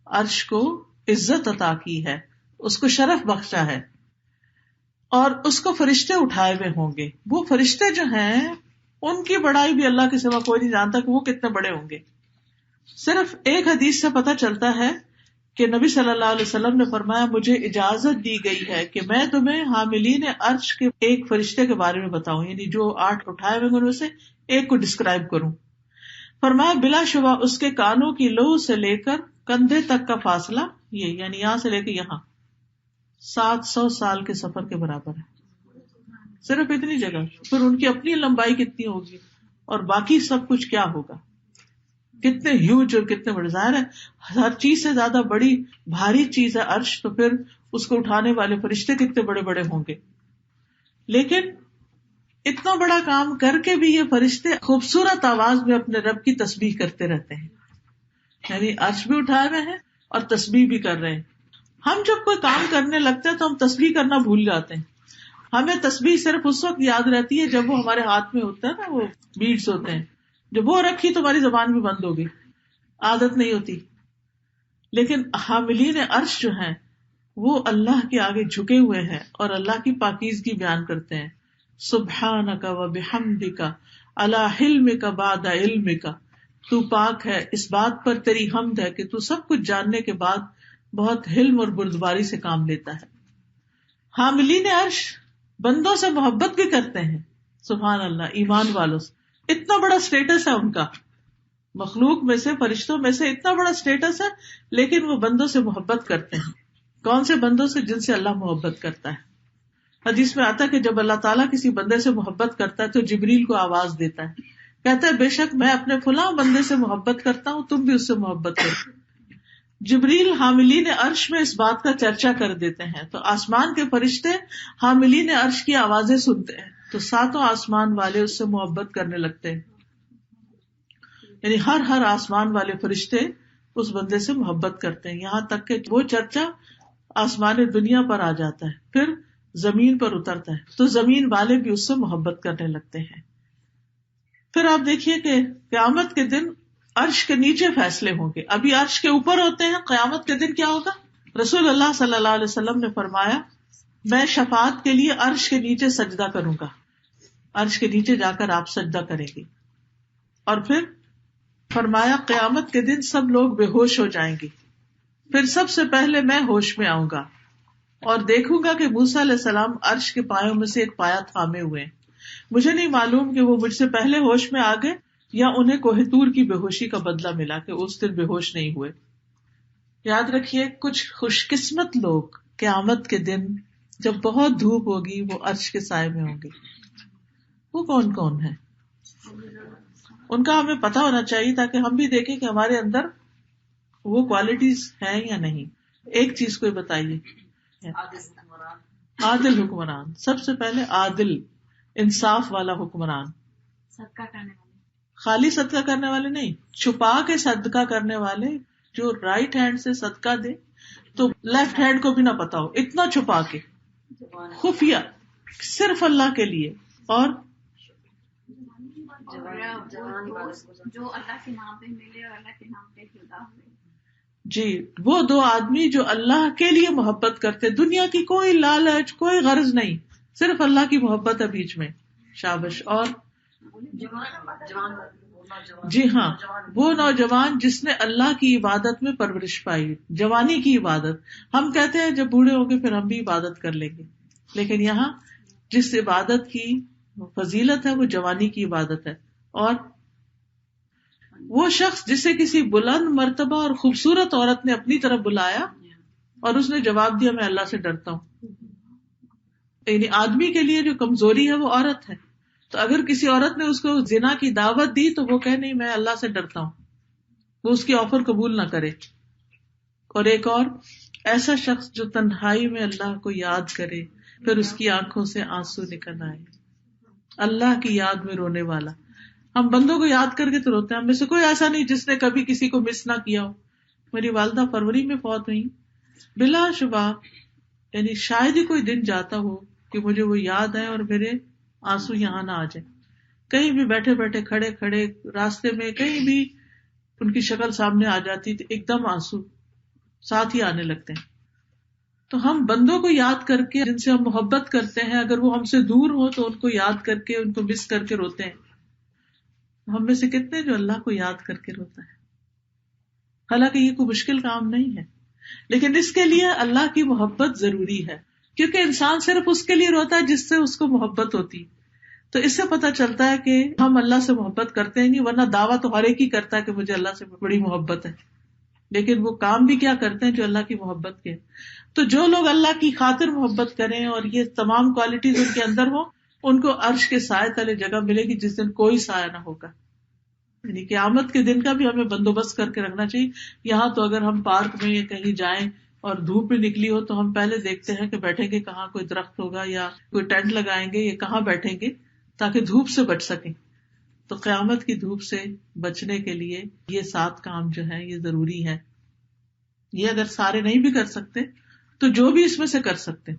عرش کو عزت عطا کی ہے، اس کو شرف بخشا ہے، اور اس کو فرشتے اٹھائے ہوئے ہوں گے. وہ فرشتے جو ہیں ان کی بڑائی بھی اللہ کے سوا کوئی نہیں جانتا کہ وہ کتنے بڑے ہوں گے. صرف ایک حدیث سے پتہ چلتا ہے کہ نبی صلی اللہ علیہ وسلم نے فرمایا مجھے اجازت دی گئی ہے کہ میں تمہیں حاملین عرش کے ایک فرشتے کے بارے میں بتاؤں، یعنی جو 8 اٹھائے ہوئے ان میں سے ایک کو ڈسکرائب کروں. فرمایا بلا شبہ اس کے کانوں کی لو سے لے کر کندھے تک کا فاصلہ، یہ یعنی یہاں سے لے کے یہاں 700 سال کے سفر کے برابر ہے. صرف اتنی جگہ، پھر ان کی اپنی لمبائی کتنی ہوگی اور باقی سب کچھ کیا ہوگا، کتنے ہیوج اور کتنے بڑے. ظاہر ہے ہر چیز سے زیادہ بڑی بھاری چیز ہے عرش، تو پھر اس کو اٹھانے والے فرشتے کتنے بڑے بڑے ہوں گے. لیکن اتنا بڑا کام کر کے بھی یہ فرشتے خوبصورت آواز میں اپنے رب کی تسبیح کرتے رہتے ہیں، یعنی عرش بھی اٹھائے ہوئے ہیں اور تسبیح بھی کر رہے ہیں. ہم جب کوئی کام کرنے لگتے ہیں تو ہم تسبیح کرنا بھول جاتے ہیں. ہمیں تسبیح صرف اس وقت یاد رہتی ہے جب وہ ہمارے ہاتھ میں ہوتا ہے نا، وہ بیڈز ہوتے ہیں، جب وہ رکھی تو ہماری زبان بھی بند ہوگی، عادت نہیں ہوتی. لیکن حاملین عرش جو ہیں وہ اللہ کے آگے جھکے ہوئے ہیں اور اللہ کی پاکیزگی بیان کرتے ہیں. سبحانک و بحمدک علی حلمک بعد علمک، تو پاک ہے اس بات پر تیری حمد ہے کہ تو سب کچھ جاننے کے بعد بہت حلم اور بردباری سے کام لیتا ہے. حاملین عرش بندوں سے محبت بھی کرتے ہیں، سبحان اللہ، ایمان والوں سے. اتنا بڑا سٹیٹس ہے ان کا، مخلوق میں سے، فرشتوں میں سے اتنا بڑا سٹیٹس ہے، لیکن وہ بندوں سے محبت کرتے ہیں. کون سے بندوں سے؟ جن سے اللہ محبت کرتا ہے. حدیث میں آتا ہے کہ جب اللہ تعالیٰ کسی بندے سے محبت کرتا ہے تو جبریل کو آواز دیتا ہے، کہتا ہے بے شک میں اپنے فلاں بندے سے محبت کرتا ہوں، تم بھی اس سے محبت کرو. جبریل حاملین عرش میں اس بات کا چرچا کر دیتے ہیں تو آسمان کے فرشتے حاملین عرش کی آوازیں سنتے ہیں تو 7 آسمان والے اس سے محبت کرنے لگتے ہیں. یعنی ہر آسمان والے فرشتے اس بندے سے محبت کرتے ہیں، یہاں تک کہ وہ چرچا آسمان دنیا پر آ جاتا ہے، پھر زمین پر اترتا ہے تو زمین والے بھی اس سے محبت کرنے لگتے ہیں. پھر آپ دیکھیے کہ قیامت کے دن عرش کے نیچے فیصلے ہوں گے، ابھی عرش کے اوپر ہوتے ہیں. قیامت کے دن کیا ہوگا؟ رسول اللہ صلی اللہ علیہ وسلم نے فرمایا میں شفاعت کے لیے عرش کے نیچے سجدہ کروں گا، عرش کے نیچے جا کر آپ سجدہ کریں گے. اور پھر فرمایا قیامت کے دن سب لوگ بے ہوش ہو جائیں گے، پھر سب سے پہلے میں ہوش میں آؤں گا اور دیکھوں گا کہ موسیٰ علیہ السلام عرش کے پایوں میں سے ایک پایا تھامے ہوئے ہیں. مجھے نہیں معلوم کہ وہ مجھ سے پہلے ہوش میں آ گئے یا انہیں کوہ طور کی بے ہوشی کا بدلہ ملا کہ اس دن بے ہوش نہیں ہوئے. یاد رکھیے کچھ خوش قسمت لوگ قیامت کے دن جب بہت دھوپ ہوگی وہ عرش کے سائے میں ہوں گے. وہ کون کون ہے؟ ان کا ہمیں پتہ ہونا چاہیے تاکہ ہم بھی دیکھیں کہ ہمارے اندر وہ کوالٹیز ہیں یا نہیں. ایک چیز کوئی بتائیے. عادل حکمران، سب سے پہلے عادل انصاف والا حکمران. صدقہ کرنے والے، خالی صدقہ کرنے والے نہیں، چھپا کے صدقہ کرنے والے، جو رائٹ ہینڈ سے صدقہ دے تو لیفٹ ہینڈ کو بھی نہ پتا ہو، اتنا چھپا کے خفیہ صرف اللہ کے لیے. اور جو اللہ کے نام پہ ملے اور اللہ کے نام پہ جدا ہوئے. جی، وہ 2 آدمی جو اللہ کے لیے محبت کرتے، دنیا کی کوئی لالچ کوئی غرض نہیں، صرف اللہ کی محبت ہے بیچ میں. شابش. اور جی ہاں، وہ نوجوان جس نے اللہ کی عبادت میں پرورش پائی، جوانی کی عبادت. ہم کہتے ہیں جب بوڑھے ہو گے پھر ہم بھی عبادت کر لیں گے، لیکن یہاں جس عبادت کی فضیلت ہے وہ جوانی کی عبادت ہے. اور وہ شخص جسے کسی بلند مرتبہ اور خوبصورت عورت نے اپنی طرف بلایا اور اس نے جواب دیا میں اللہ سے ڈرتا ہوں. یعنی آدمی کے لیے جو کمزوری ہے وہ عورت ہے، تو اگر کسی عورت نے اس کو زنا کی دعوت دی تو وہ کہے نہیں میں اللہ سے ڈرتا ہوں، وہ اس کی آفر قبول نہ کرے. اور ایک اور ایسا شخص جو تنہائی میں اللہ کو یاد کرے پھر اس کی آنکھوں سے آنسو نکل آئے، اللہ کی یاد میں رونے والا. ہم بندوں کو یاد کر کے تو روتے ہیں، ہم میں سے کوئی ایسا نہیں جس نے کبھی کسی کو مس نہ کیا ہو. میری والدہ فروری میں فوت ہوئی، بلا شبہ یعنی شاید ہی کوئی دن جاتا ہو کہ مجھے وہ یاد آئے اور میرے آنسو یہاں نہ آ جائیں. کہیں بھی بیٹھے بیٹھے، کھڑے کھڑے، راستے میں کہیں بھی ان کی شکل سامنے آ جاتی تو ایک دم آنسو ساتھ ہی آنے لگتے ہیں. تو ہم بندوں کو یاد کر کے، جن سے ہم محبت کرتے ہیں، اگر وہ ہم سے دور ہو تو ان کو یاد کر کے، ان کو مس کر کے روتے ہیں. ہم میں سے کتنے جو اللہ کو یاد کر کے روتا ہے؟ حالانکہ یہ کوئی مشکل کام نہیں ہے، لیکن اس کے لیے اللہ کی محبت ضروری ہے، کیونکہ انسان صرف اس کے لیے روتا ہے جس سے اس کو محبت ہوتی. تو اس سے پتہ چلتا ہے کہ ہم اللہ سے محبت کرتے ہیں نہیں، ورنہ دعویٰ تو ہر ایک ہی کرتا ہے کہ مجھے اللہ سے بڑی محبت ہے، لیکن وہ کام بھی کیا کرتے ہیں جو اللہ کی محبت کے. تو جو لوگ اللہ کی خاطر محبت کریں اور یہ تمام کوالٹیز ان کے اندر ہوں، ان کو عرش کے سائے تلے جگہ ملے گی جس دن کوئی سایہ نہ ہوگا. یعنی قیامت کے دن کا بھی ہمیں بندوبست کر کے رکھنا چاہیے. یہاں تو اگر ہم پارک میں یا کہیں جائیں اور دھوپ میں نکلی ہو تو ہم پہلے دیکھتے ہیں کہ بیٹھیں گے کہاں، کوئی درخت ہوگا یا کوئی ٹینٹ لگائیں گے یا کہاں بیٹھیں گے تاکہ دھوپ سے بچ سکیں. تو قیامت کی دھوپ سے بچنے کے لیے یہ 7 کام جو ہے یہ ضروری ہے. یہ اگر سارے نہیں بھی کر سکتے تو جو بھی اس میں سے کر سکتے.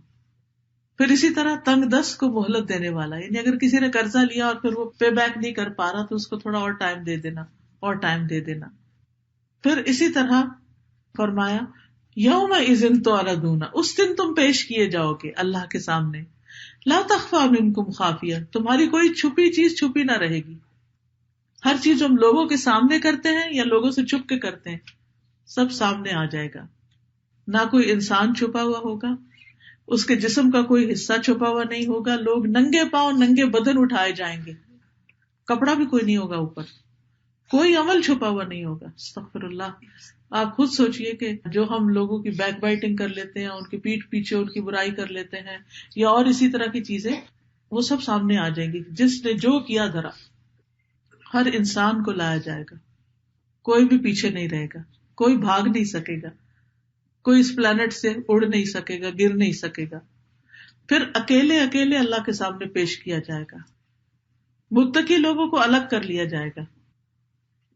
پھر اسی طرح تنگ دست کو مہلت دینے والا، یعنی اگر کسی نے قرضہ لیا اور پھر وہ پے بیک نہیں کر پا رہا تو اس کو تھوڑا اور ٹائم دے دینا. پھر اسی طرح فرمایا یومئذ تعرضون، اس دن تم پیش کیے جاؤ گے اللہ کے سامنے. لا تخفی منکم خافیہ، تمہاری کوئی چھپی چیز چھپی نہ رہے گی. ہر چیز ہم لوگوں کے سامنے کرتے ہیں یا لوگوں سے چھپ کے کرتے ہیں، سب سامنے آ جائے گا. نہ کوئی انسان چھپا ہوا ہوگا، اس کے جسم کا کوئی حصہ چھپا ہوا نہیں ہوگا. لوگ ننگے پاؤں ننگے بدن اٹھائے جائیں گے، کپڑا بھی کوئی نہیں ہوگا اوپر، کوئی عمل چھپا ہوا نہیں ہوگا. استغفر اللہ. آپ خود سوچئے کہ جو ہم لوگوں کی بیک بائٹنگ کر لیتے ہیں، ان کی پیٹھ پیچھے ان کی برائی کر لیتے ہیں یا اور اسی طرح کی چیزیں، وہ سب سامنے آ جائیں گی. جس نے جو کیا دھرا، ہر انسان کو لایا جائے گا، کوئی بھی پیچھے نہیں رہے گا، کوئی بھاگ نہیں سکے گا، کوئی اس پلانٹ سے اڑ نہیں سکے گا، گر نہیں سکے گا. پھر اکیلے اکیلے اللہ کے سامنے پیش کیا جائے گا. متقی لوگوں کو الگ کر لیا جائے گا.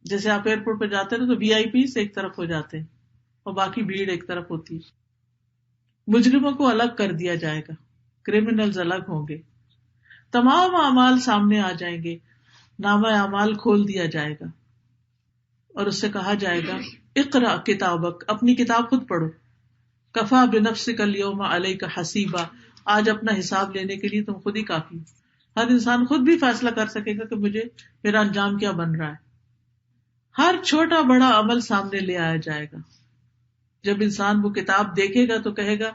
جیسے آپ ایئرپورٹ پہ جاتے ہیں تو وی آئی پی ایک طرف ہو جاتے ہیں اور باقی بھیڑ ایک طرف ہوتی ہے. مجرموں کو الگ کر دیا جائے گا، کرمنلز الگ ہوں گے. تمام اعمال سامنے آ جائیں گے، نامہ اعمال کھول دیا جائے گا اور اس سے کہا جائے گا اقرأ کتابک، اپنی کتاب خود پڑھو. کفا بنفسک الیوم علیک حسیبا، آج اپنا حساب لینے کے لیے تم خود ہی کافی. ہر انسان خود بھی فیصلہ کر سکے گا کہ میرا انجام کیا بن رہا ہے. ہر چھوٹا بڑا عمل سامنے لے آیا جائے گا. جب انسان وہ کتاب دیکھے گا تو کہے گا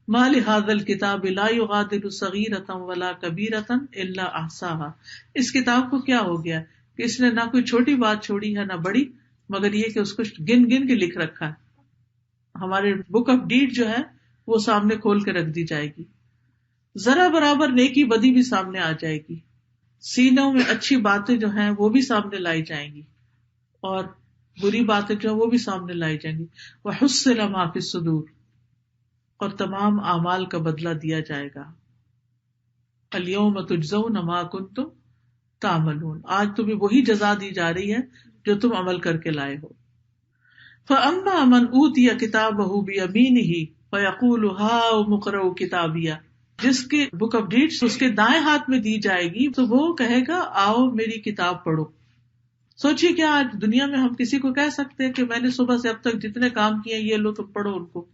ما لہذا الکتاب لا یغادر صغیرۃ ولا کبیرۃ الا احصاها، اس کتاب کو کیا ہو گیا کہ اس نے نہ کوئی چھوٹی بات چھوڑی ہے نہ بڑی، مگر یہ کہ اس کو گن گن کے لکھ رکھا ہے. ہمارے بک آف ڈیڈ جو ہے وہ سامنے کھول کے رکھ دی جائے گی. ذرا برابر نیکی بدی بھی سامنے آ جائے گی. سینوں میں اچھی باتیں جو ہیں وہ بھی سامنے لائی جائیں گی اور بری باتیں جو ہیں وہ بھی سامنے لائی جائیں گی. وحصل ما فی الصدور، اور تمام اعمال کا بدلہ دیا جائے گا. الیوم تجزون ما کنتم تعملون، آج تمہیں وہی جزا دی جا رہی ہے جو تم عمل کر کے لائے ہو. فَأَمَّا مَنْ أُوتِيَ كِتَابَهُ بِيَمِينِهِ فَيَقُولُ هَاؤُمُ اقْرَءُوا كِتَابِيَهْ، جس کے بک آف ڈیڈس اس کے دائیں ہاتھ میں دی جائے گی تو وہ کہے گا آؤ میری کتاب پڑھو. سوچیے کیا آج دنیا میں ہم کسی کو کہہ سکتے ہیں کہ میں نے صبح سے اب تک جتنے کام کیے یہ لو تم پڑھو ان کو.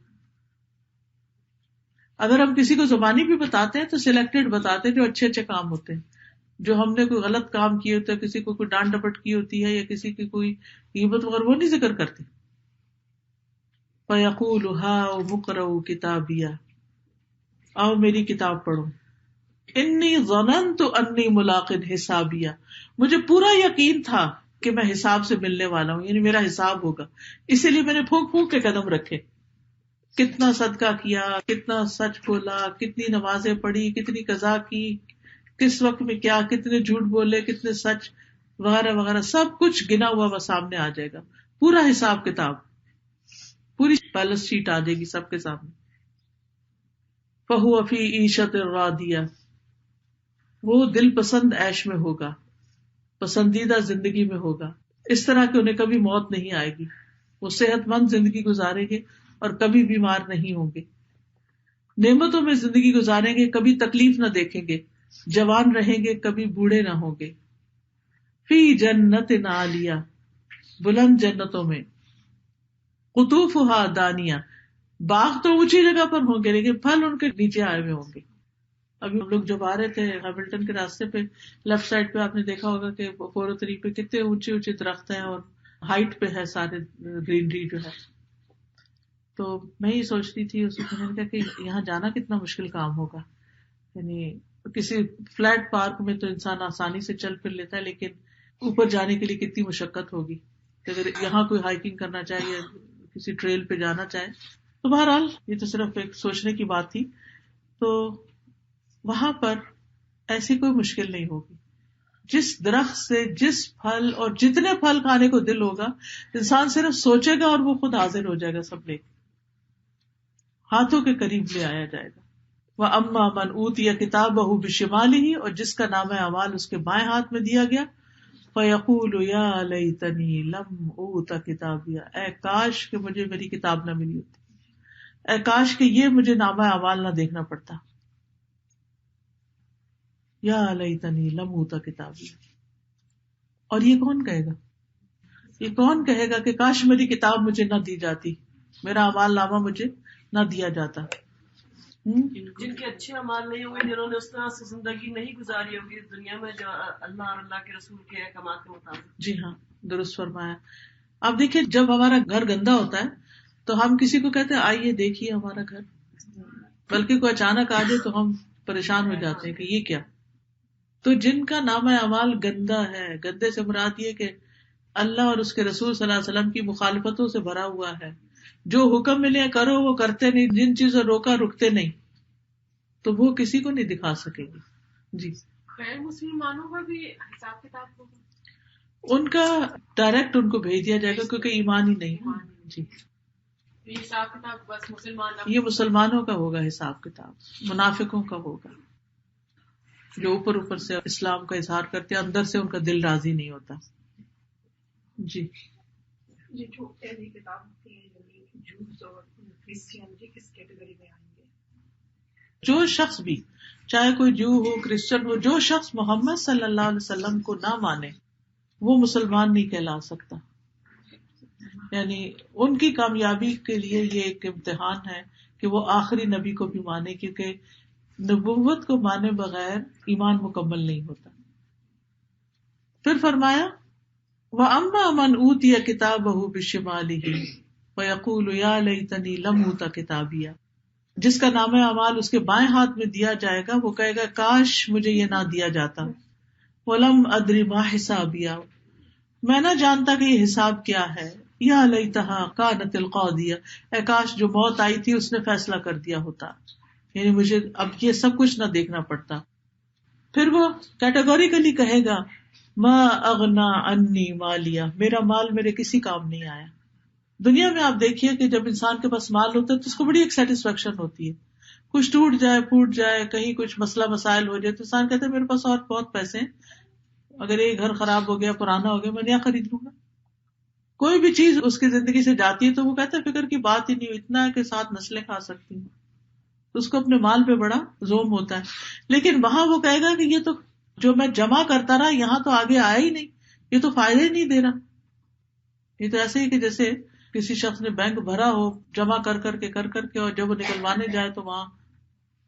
اگر ہم کسی کو زبانی بھی بتاتے ہیں تو سلیکٹڈ بتاتے ہیں جو اچھے اچھے کام ہوتے ہیں. جو ہم نے کوئی غلط کام کیے ہوتے ہیں، کسی کو کوئی ڈانٹ ڈپٹ کی ہوتی ہے یا کسی کی کوئی غیبت وغیرہ، وہ نہیں ذکر کرتے. فَيَقُولُ هَاؤُمُ اقْرَءُوا كِتَابِيَهْ، آؤ میری کتاب پڑھو. انی ظننت انی ملاق حسابیہ، مجھے پورا یقین تھا کہ میں حساب سے ملنے والا ہوں، یعنی میرا حساب ہوگا، اسی لیے میں نے پھونک پھونک کے قدم رکھے. کتنا صدقہ کیا، کتنا سچ بولا، کتنی نمازیں پڑھی، کتنی قضا کی، کس وقت میں کیا، کتنے جھوٹ بولے، کتنے سچ وغیرہ وغیرہ، سب کچھ گنا ہوا وہ سامنے آ جائے گا. پورا حساب کتاب، پوری بیلنس شیٹ آ جائے گی سب کے سامنے. فَهُوَ فِي عِيشَةٍ رَاضِيَةٍ، وہ دل پسند عیش میں ہوگا، پسندیدہ زندگی میں ہوگا، اس طرح کہ انہیں کبھی موت نہیں آئے گی. وہ صحت مند زندگی گزاریں گے اور کبھی بیمار نہیں ہوں گے، نعمتوں میں زندگی گزاریں گے، کبھی تکلیف نہ دیکھیں گے، جوان رہیں گے، کبھی بوڑھے نہ ہوں گے، فی جنت عالیہ، بلند جنتوں میں، قطوفہا دانیہ، باغ تو اونچی جگہ پر ہوں گے لیکن پھل ان کے نیچے آئے ہوئے ہوں گے. ابھی ہم لوگ جب آ رہے تھے ہیملٹن کے راستے پہ لیفٹ سائڈ پہ آپ نے دیکھا ہوگا کہ 403 پہ کتنے اونچے اونچے درخت ہیں اور ہائٹ پہ ہے سارے گرینری جو ہے. تو میں یہ سوچتی تھی اس میں نے کہا کہ یہاں جانا کتنا مشکل کام ہوگا. یعنی کسی فلیٹ پارک میں تو انسان آسانی سے چل پھر لیتا ہے لیکن اوپر جانے کے لیے کتنی مشقت ہوگی. اگر یہاں کوئی ہائکنگ کرنا چاہے یا کسی ٹریل پہ جانا چاہے تو بہرحال یہ تو صرف ایک سوچنے کی بات تھی. تو وہاں پر ایسی کوئی مشکل نہیں ہوگی. جس درخت سے جس پھل اور جتنے پھل کھانے کو دل ہوگا انسان صرف سوچے گا اور وہ خود حاضر ہو جائے گا، سب لے ہاتھوں کے قریب لے آیا جائے گا. وَأَمَّا مَنْ أُوتِيَ كِتَابَهُ بِشِمَالِهِ، اور جس کا نامہ اعمال اس کے بائیں ہاتھ میں دیا گیا، فَيَقُولُ يَا لَيْتَنِي لَمْ أُوتَ كِتَابِيَهْ، اے کاش کہ مجھے میری کتاب نہ ملی ہوتی، اے کاش کہ یہ مجھے نامہ اعمال نہ دیکھنا پڑتا. یا لیتنی لم اوت کتابیہ. اور یہ کون کہے گا؟ یہ کون کہے گا کہ کاش میری کتاب مجھے نہ دی جاتی، میرا اعمال نامہ مجھے نہ دیا جاتا. جن کے اچھے اعمال نہیں ہوئے، جنہوں نے اس طرح سے زندگی نہیں گزاری ہوگی دنیا میں جو اللہ اور اللہ کے رسول کے احکامات کے مطابق. جی ہاں، درست فرمایا. آپ دیکھیے جب ہمارا گھر گندا ہوتا ہے تو ہم کسی کو کہتے ہیں آئیے دیکھیے ہمارا گھر، بلکہ کوئی اچانک آ جائے تو ہم پریشان ہو جاتے ہیں کہ یہ کیا. تو جن کا نامہ اعمال گندا ہے، گندے سے مراد یہ کہ اللہ اور اس کے رسول صلی اللہ علیہ وسلم کی مخالفتوں سے بھرا ہوا ہے، جو حکم ملے کرو وہ کرتے نہیں، جن چیزوں روکا رکتے نہیں، تو وہ کسی کو نہیں دکھا سکے گی. جی غیر مسلمانوں کا بھی حساب کتاب ہوگا؟ ان کا ڈائریکٹ ان کو بھیج دیا جائے گا کیونکہ ایمان ہی نہیں ہے. جی یہ حساب کتاب بس مسلمان، یہ مسلمانوں کا ہوگا حساب کتاب، منافقوں کا ہوگا جو اوپر اوپر سے اسلام کا اظہار کرتے ہیں، اندر سے ان کا دل راضی نہیں ہوتا. جی یہ جو پہلی کتاب ہوتی ہے یعنی جوز اور کرسچین، یہ کس کیٹیگری میں آئیں گے؟ جو شخص بھی، چاہے کوئی جو ہو کرسچن ہو، جو شخص محمد صلی اللہ علیہ وسلم کو نہ مانے وہ مسلمان نہیں کہلا سکتا. یعنی ان کی کامیابی کے لیے یہ ایک امتحان ہے کہ وہ آخری نبی کو بھی مانے، کیونکہ نبوت کو مانے بغیر ایمان مکمل نہیں ہوتا. پھر فرمایا وَأَمَّا مَنْ أُوتِيَ كِتَابَهُ بِشِمَالِهِ فَيَقُولُ يَا لَيْتَنِي لَمْ أُوتَ كِتَابِيَهْ، جس کا نامہ اعمال اس کے بائیں ہاتھ میں دیا جائے گا وہ کہے گا کاش مجھے یہ نہ دیا جاتا. وَلَمْ أَدْرِ مَا حِسَابِيَهْ، میں نہ جانتا کہ یہ حساب کیا ہے. یا لیتہا کانت القاضیہ، اے کاش جو موت آئی تھی اس نے فیصلہ کر دیا ہوتا، یعنی مجھے اب یہ سب کچھ نہ دیکھنا پڑتا. پھر وہ کیٹیگوریکلی کہے گا ما اغنا انی مالیہ، میرا مال میرے کسی کام نہیں آیا. دنیا میں آپ دیکھیے کہ جب انسان کے پاس مال ہوتا ہے تو اس کو بڑی ایک سیٹسفیکشن ہوتی ہے. کچھ ٹوٹ جائے پھوٹ جائے، کہیں کچھ مسئلہ مسائل ہو جائے تو انسان کہتا ہے میرے پاس اور بہت پیسے ہیں، اگر یہ گھر خراب ہو گیا پرانا ہو گیا میں نیا خرید لوں گا. کوئی بھی چیز اس کی زندگی سے جاتی ہے تو وہ کہتا ہے فکر کی بات ہی نہیں، اتنا ہے کہ 7 نسلیں کھا سکتی ہوں. اس کو اپنے مال پہ بڑا زوم ہوتا ہے. لیکن وہاں وہ کہے گا کہ یہ تو جو میں جمع کرتا رہا یہاں تو آگے آیا ہی نہیں، یہ تو فائدہ ہی نہیں دے رہا. یہ تو ایسے ہی کہ جیسے کسی شخص نے بینک بھرا ہو جمع کر کر کے اور جب وہ نکلوانے جائے تو وہاں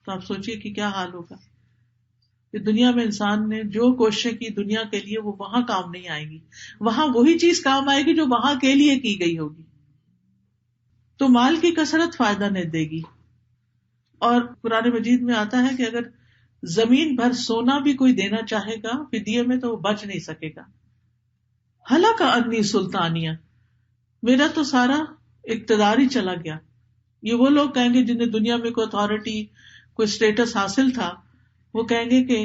تو آپ سوچیے کہ کیا حال ہوگا. کہ دنیا میں انسان نے جو کوششیں کی دنیا کے لیے وہ وہاں کام نہیں آئے گی، وہاں وہی چیز کام آئے گی جو وہاں کے لیے کی گئی ہوگی. تو مال کی کثرت فائدہ نہیں دے گی. اور قرآن مجید میں آتا ہے کہ اگر زمین بھر سونا بھی کوئی دینا چاہے گا فدیے میں تو وہ بچ نہیں سکے گا. ہلاک انی سلطانیہ، میرا تو سارا اقتدار ہی چلا گیا. یہ وہ لوگ کہیں گے جنہیں دنیا میں کوئی اتھارٹی کوئی اسٹیٹس حاصل تھا، وہ کہیں گے کہ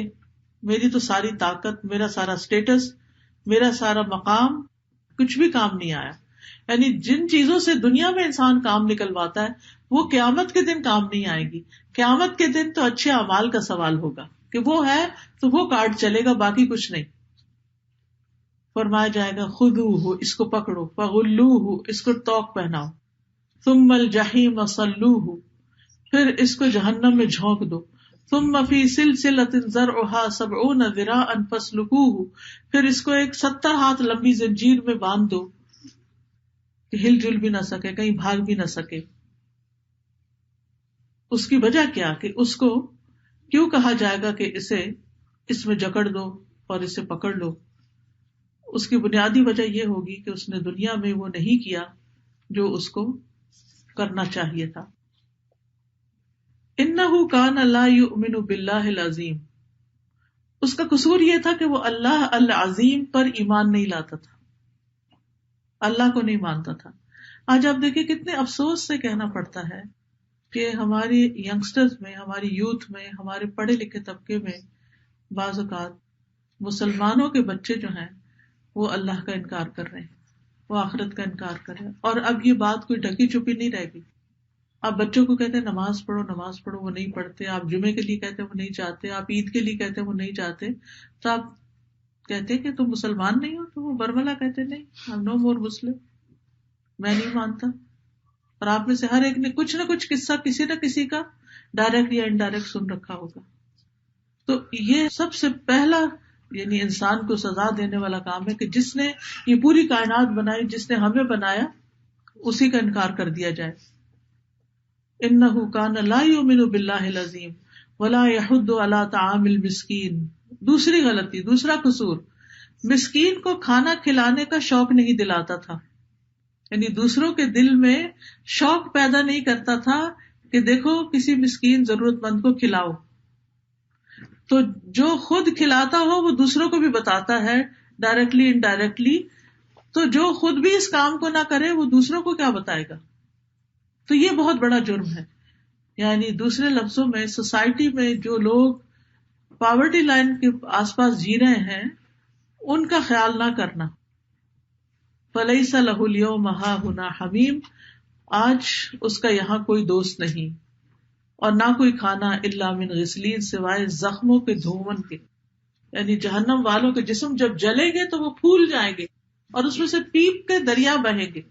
میری تو ساری طاقت، میرا سارا اسٹیٹس، میرا سارا مقام کچھ بھی کام نہیں آیا. یعنی جن چیزوں سے دنیا میں انسان کام نکلواتا ہے وہ قیامت کے دن کام نہیں آئے گی. قیامت کے دن تو اچھے اعمال کا سوال ہوگا کہ وہ ہے تو وہ کارڈ چلے گا، باقی کچھ نہیں. فرمایا جائے گا خذوہ، اس کو پکڑو، فغلوہ، اس کو توق پہناؤ، ثم الجحیم صلوہ، پھر اس کو جہنم میں جھونک دو، ثم فی سلسلۃ ذرعھا 70 ذراعا فاسلکوہ، پھر اس کو ایک 70 ہاتھ لمبی زنجیر میں باندھ دو کہ ہل جل بھی نہ سکے، کہیں بھاگ بھی نہ سکے۔ اس کی وجہ کیا کہ اس کو کیوں کہا جائے گا کہ اسے اس میں جکڑ دو اور اسے پکڑ لو؟ اس کی بنیادی وجہ یہ ہوگی کہ اس نے دنیا میں وہ نہیں کیا جو اس کو کرنا چاہیے تھا۔ انہ کان لا یؤمن باللہ العظیم، اس کا قصور یہ تھا کہ وہ اللہ العظیم پر ایمان نہیں لاتا تھا، اللہ کو نہیں مانتا تھا۔ آج آپ دیکھیں کتنے افسوس سے کہنا پڑتا ہے کہ ہماری ینگسٹرز میں، ہماری یوتھ میں، ہمارے پڑھے لکھے طبقے میں بعض اوقات مسلمانوں کے بچے جو ہیں وہ اللہ کا انکار کر رہے ہیں، وہ آخرت کا انکار کر رہے ہیں۔ اور اب یہ بات کوئی ڈھکی چھپی نہیں رہ گئی۔ آپ بچوں کو کہتے ہیں نماز پڑھو نماز پڑھو، وہ نہیں پڑھتے۔ آپ جمعے کے لیے کہتے ہیں وہ نہیں جاتے، آپ عید کے لیے کہتے ہیں وہ نہیں جاتے، تو آپ کہتے ہیں کہ تم مسلمان نہیں ہو، تو وہ برملا کہتے نہیں، I'm no more مسلم، میں نہیں مانتا۔ اور آپ میں سے ہر ایک نے کچھ نہ کچھ قصہ کسی نہ کسی کا ڈائریکٹ یا انڈائریکٹ سن رکھا ہوگا۔ تو یہ سب سے پہلا یعنی انسان کو سزا دینے والا کام ہے کہ جس نے یہ پوری کائنات بنائی، جس نے ہمیں بنایا، اسی کا انکار کر دیا جائے۔ انہ کان لا یؤمن باللہ العظیم ولا یحض علی طعام المسکین۔ دوسری غلطی، دوسرا قصور، مسکین کو کھانا کھلانے کا شوق نہیں دلاتا تھا، یعنی دوسروں کے دل میں شوق پیدا نہیں کرتا تھا کہ دیکھو کسی مسکین ضرورت مند کو کھلاؤ۔ تو جو خود کھلاتا ہو وہ دوسروں کو بھی بتاتا ہے ڈائریکٹلی انڈائریکٹلی، تو جو خود بھی اس کام کو نہ کرے وہ دوسروں کو کیا بتائے گا؟ تو یہ بہت بڑا جرم ہے۔ یعنی دوسرے لفظوں میں سوسائٹی میں جو لوگ پاورٹی لائن کے آس پاس جی رہے ہیں ان کا خیال نہ کرنا۔ فلیس لہ اليوم ہاہنا حمیم، آج اس کا یہاں کوئی دوست نہیں، اور نہ کوئی کھانا الا من غسلین، سوائے زخموں کے دھون کے۔ یعنی جہنم والوں کے جسم جب جلیں گے تو وہ پھول جائیں گے اور اس میں سے پیپ کے دریا بہیں گے،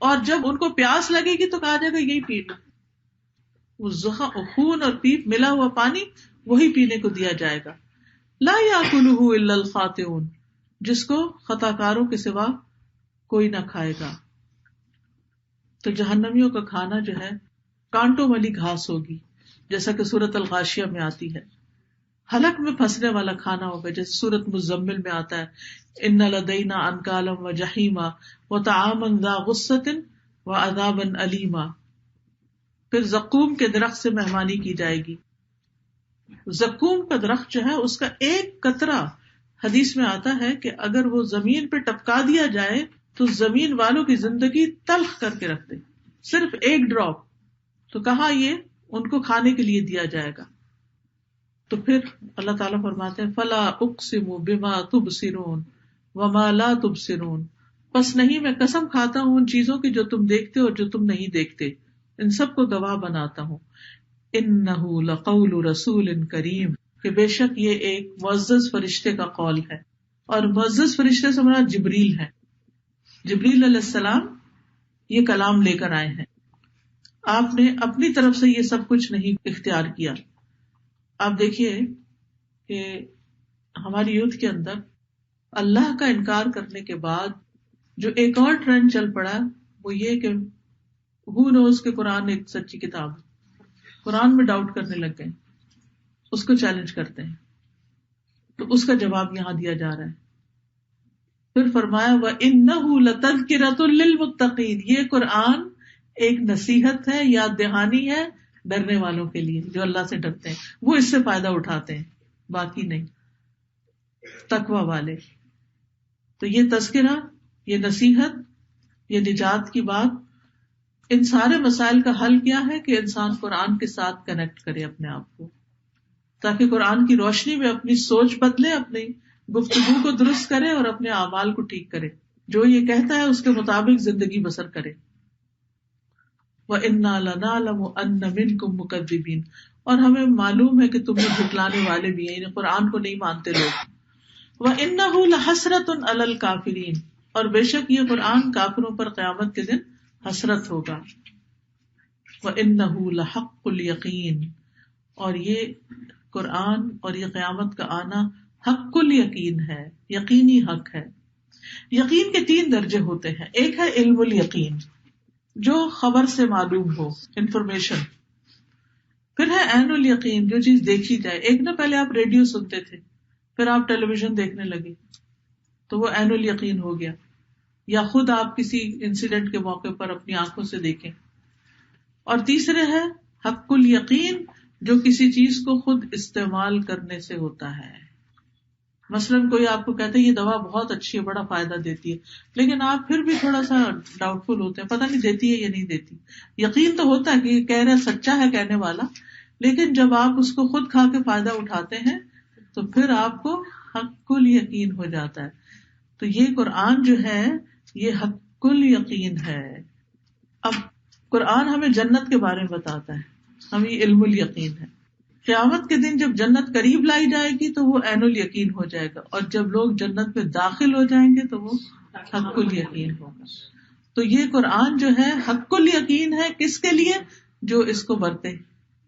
اور جب ان کو پیاس لگے گی تو کہا جائے گا یہی پی لو۔ وہ خون اور پیپ ملا ہوا پانی وہی پینے کو دیا جائے گا۔ لا یاکلہ الا الخاطئون، جس کو خطا کاروں کے سوا کوئی نہ کھائے گا۔ تو جہنمیوں کا کھانا جو ہے کانٹوں والی گھاس ہوگی، جیسا کہ سورۃ الغاشیہ میں آتی ہے، حلق میں پھنسنے والا کھانا ہوگا، جیسے سورۃ مزمل میں آتا ہے ان لدینا انکالا وجحیما وطعاما ذا غصۃ وعذابا الیما۔ پھر زقوم کے درخت سے مہمانی کی جائے گی۔ زقوم کا درخت جو ہے اس کا ایک قطرہ حدیث میں آتا ہے کہ اگر وہ زمین پہ ٹپکا دیا جائے تو زمین والوں کی زندگی تلخ کر کے رکھ دے، صرف ایک ڈراپ۔ تو کہاں یہ ان کو کھانے کے لیے دیا جائے گا۔ تو پھر اللہ تعالیٰ فرماتے ہیں فلا اقسم بما تبصرون وما لا تبصرون، پس نہیں میں قسم کھاتا ہوں ان چیزوں کی جو تم دیکھتے اور جو تم نہیں دیکھتے، ان سب کو گواہ بناتا ہوں۔ انہ لقول رسول کریم، کہ بے شک یہ ایک معزز فرشتے کا قول ہے، اور معزز فرشتے سے مراد جبریل ہے۔ جبریل علیہ السلام یہ کلام لے کر آئے ہیں، آپ نے اپنی طرف سے یہ سب کچھ نہیں اختیار کیا۔ آپ دیکھیے کہ ہماری یوتھ کے اندر اللہ کا انکار کرنے کے بعد جو ایک اور ٹرینڈ چل پڑا وہ یہ کہ ہو نوز کہ قرآن ایک سچی کتاب ہے، قرآن میں ڈاؤٹ کرنے لگ گئے، اس کو چیلنج کرتے ہیں۔ تو اس کا جواب یہاں دیا جا رہا ہے۔ پھر فرمایا وَإِنَّهُ لَتَذْكِرَةٌ لِّلْمُتَّقِينَ، یہ قرآن ایک نصیحت ہے، یاد دہانی ہے ڈرنے والوں کے لیے، جو اللہ سے ڈرتے ہیں، وہ اس سے فائدہ اٹھاتے ہیں، باقی نہیں، تقوی والے۔ تو یہ تذکرہ، یہ نصیحت، یہ نجات کی بات، ان سارے مسائل کا حل کیا ہے کہ انسان قرآن کے ساتھ کنیکٹ کرے اپنے آپ کو، تاکہ قرآن کی روشنی میں اپنی سوچ بدلے، اپنی گفتگو کو درست کرے اور اپنے اعمال کو ٹھیک کرے، جو یہ کہتا ہے اس کے مطابق زندگی بسر کرے۔ وَإِنَّا لَنَعْلَمُ أَنَّ مِنْكُمْ مُكَذِّبِينَ، اور ہمیں معلوم ہے کہ تم میں جھٹلانے والے بھی ہیں، یعنی قرآن کو نہیں مانتے لوگ۔ وَإِنَّهُ لَحَسْرَةٌ عَلَى الْكَافِرِينَ، اور بے شک یہ قرآن کافروں پر قیامت کے دن حسرت ہوگا. وَإِنَّهُ لَحَقُّ الْيَقِينِ، اور یہ قرآن اور یہ قیامت کا آنا حق الیقین ہے، یقینی حق ہے. یقین کے 3 درجے ہوتے ہیں. ایک ہے علم الیقین، جو خبر سے معلوم ہو، انفارمیشن. پھر ہے عین الیقین، جو چیز دیکھی جائے. ایک نہ پہلے آپ ریڈیو سنتے تھے، پھر آپ ٹیلی ویژن دیکھنے لگے تو وہ عین الیقین ہو گیا، یا خود آپ کسی انسیڈنٹ کے موقع پر اپنی آنکھوں سے دیکھیں. اور تیسرے ہے حق الیقین، جو کسی چیز کو خود استعمال کرنے سے ہوتا ہے. مثلاً کوئی آپ کو کہتا ہے یہ دوا بہت اچھی ہے، بڑا فائدہ دیتی ہے، لیکن آپ پھر بھی تھوڑا سا ڈاؤٹ فل ہوتے ہیں، پتہ نہیں دیتی ہے یا نہیں دیتی. یقین تو ہوتا ہے کہ یہ کہہ رہا سچا ہے کہنے والا، لیکن جب آپ اس کو خود کھا کے فائدہ اٹھاتے ہیں تو پھر آپ کو حق الیقین ہو جاتا ہے. تو یہ قرآن جو ہے یہ حق الیقین ہے. اب قرآن ہمیں جنت کے بارے میں بتاتا ہے، ہمیں علم الیقین ہے. قیامت کے دن جب جنت قریب لائی جائے گی تو وہ عین الیقین ہو جائے گا، اور جب لوگ جنت میں داخل ہو جائیں گے تو وہ حق الیقین ہوگا. تو یہ قرآن جو ہے حق الیقین ہے کس کے لیے؟ جو اس کو برتے،